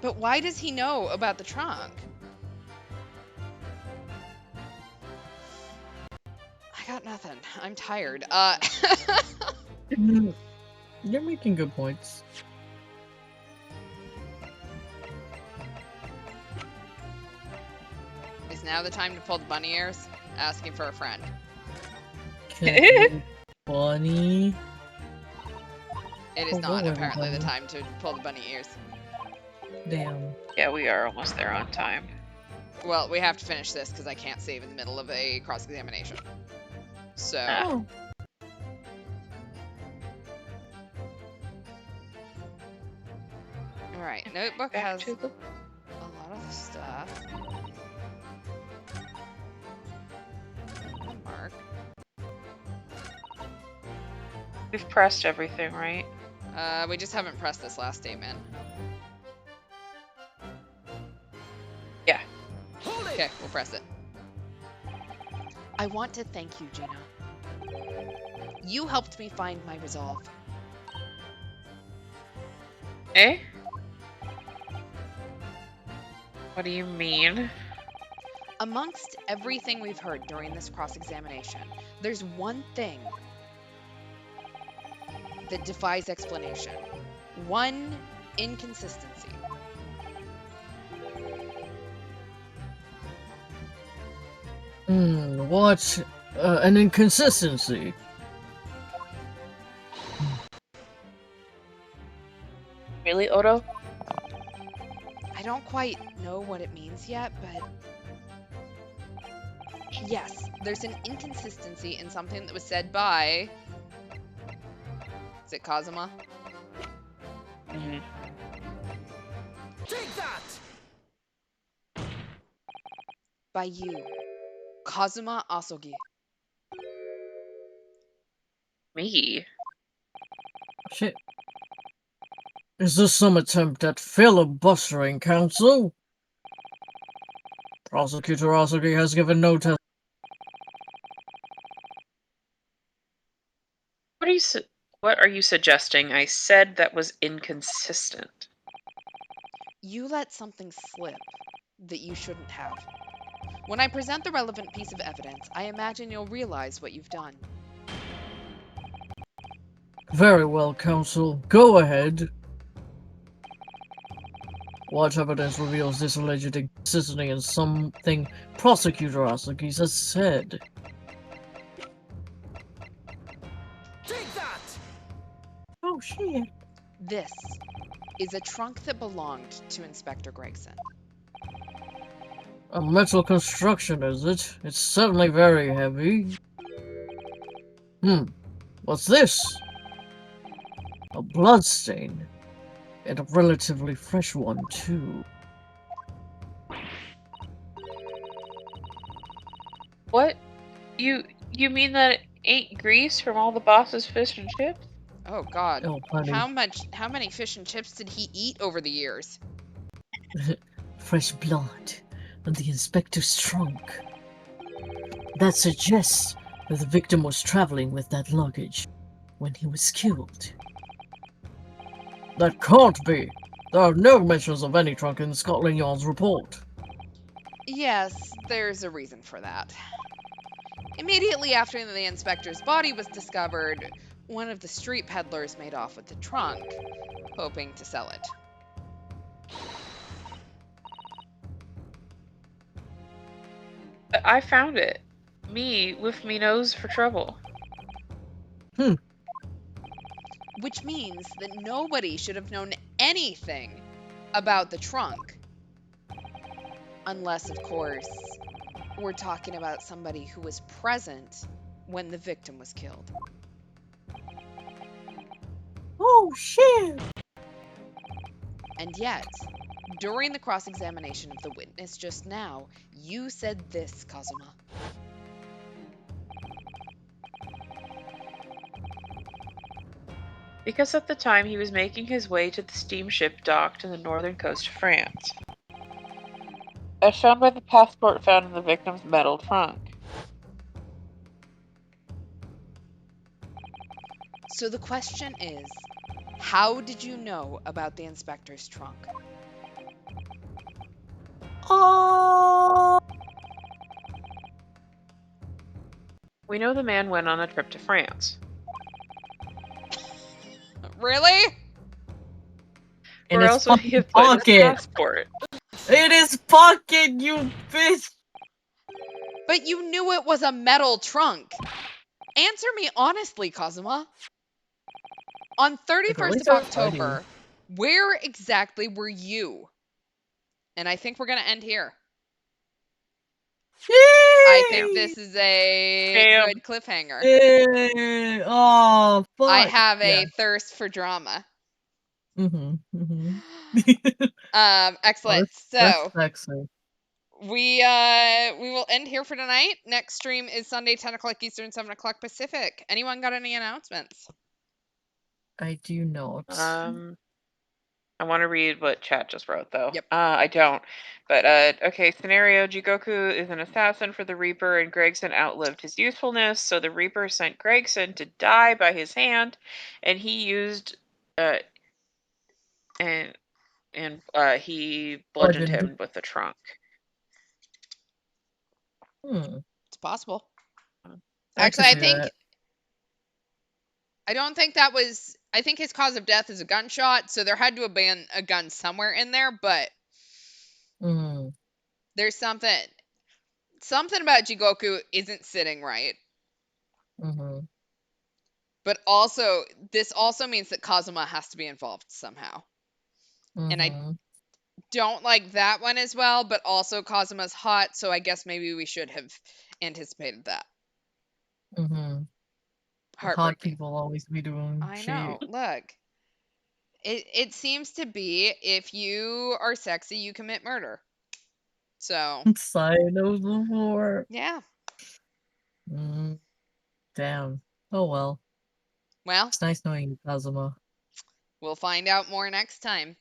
But why does he know about the trunk? I got nothing. I'm tired. You're making good points. Is now the time to pull the bunny ears? Asking for a friend. Bunny. It is not apparently the time to pull the bunny ears. Damn. Yeah, we are almost there on time. Well, we have to finish this because I can't save in the middle of a cross-examination. So... Oh. Alright, notebook Back has to the... a lot of stuff. Mark. We've pressed everything, right? We just haven't pressed this last statement. Yeah. Okay, we'll press it. I want to thank you, Gina. You helped me find my resolve. Eh? What do you mean? Amongst everything we've heard during this cross-examination, there's one thing that defies explanation. One inconsistency. What? An inconsistency. Really, Odo? I don't quite know what it means yet, but... Yes, there's an inconsistency in something that was said by... Is it Kazuma? Mm-hmm. Take that! By you. Kazuma Asogi. Me? Shit. Is this some attempt at filibustering, Counsel? Prosecutor Asogi has given no test. What are you suggesting? I said that was inconsistent. You let something slip that you shouldn't have. When I present the relevant piece of evidence, I imagine you'll realize what you've done. Very well, Counsel. Go ahead. What evidence reveals this alleged inconsistency in something Prosecutor Asogi has said? Take that! Oh, shit. This is a trunk that belonged to Inspector Gregson. A metal construction, is it? It's certainly very heavy. What's this? A bloodstain. And a relatively fresh one, too. What? You mean that it ain't grease from all the boss's fish and chips? Oh God. Oh, honey. How many fish and chips did he eat over the years? Fresh blood on the inspector's trunk. That suggests that the victim was traveling with that luggage when he was killed. That can't be! There are no mentions of any trunk in Scotland Yard's report. Yes, there's a reason for that. Immediately after the inspector's body was discovered, one of the street peddlers made off with the trunk, hoping to sell it. But I found it. Me with me nose for trouble. Which means that nobody should have known anything about the trunk. Unless, of course, we're talking about somebody who was present when the victim was killed. Oh, shit! And yet, during the cross-examination of the witness just now, you said this, Kazuma. Because at the time he was making his way to the steamship docked in the northern coast of France. As shown by the passport found in the victim's metal trunk. So the question is, how did you know about the inspector's trunk? Oh. We know the man went on a trip to France. Really? In Where his else would he have fucking put his pocket. passport? In his pocket, you bitch. But you knew it was a metal trunk. Answer me honestly, Kazuma. On 31st of October, where exactly were you? And I think we're going to end here. I think this is a Damn. good cliffhanger. Yay. Oh, fuck. I have a thirst for drama. Excellent. So excellent. we will end here for tonight. Next stream is Sunday, 10 o'clock Eastern, 7 o'clock Pacific. Anyone got any announcements? I do not. I want to read what chat just wrote, though. Yep. I don't. But, okay, scenario, Jigoku is an assassin for the Reaper, and Gregson outlived his usefulness, so the Reaper sent Gregson to die by his hand, and he used, he bludgeoned him with the trunk. It's possible. I Actually, could see that. I don't think that was. I think his cause of death is a gunshot, so there had to have been a gun somewhere in there, but there's something about Jigoku isn't sitting right. But also, this also means that Kazuma has to be involved somehow. And I don't like that one as well, but also Kazuma's hot, so I guess maybe we should have anticipated that. Hot people always be doing I shit. know. Look. It seems to be if you are sexy, you commit murder. So. Side knows before. Yeah. Damn. Oh well. Well. It's nice knowing you, Kazuma. We'll find out more next time.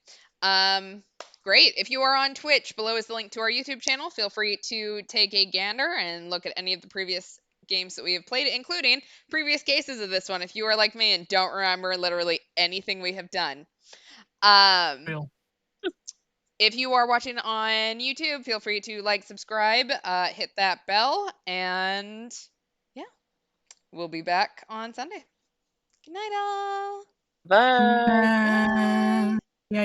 Great. If you are on Twitch, below is the link to our YouTube channel. Feel free to take a gander and look at any of the previous games that we have played, including previous cases of this one, if you are like me and don't remember literally anything we have done. If you are watching on YouTube, feel free to like, subscribe, hit that bell, and yeah, we'll be back on Sunday. Good night, all. Bye. Bye.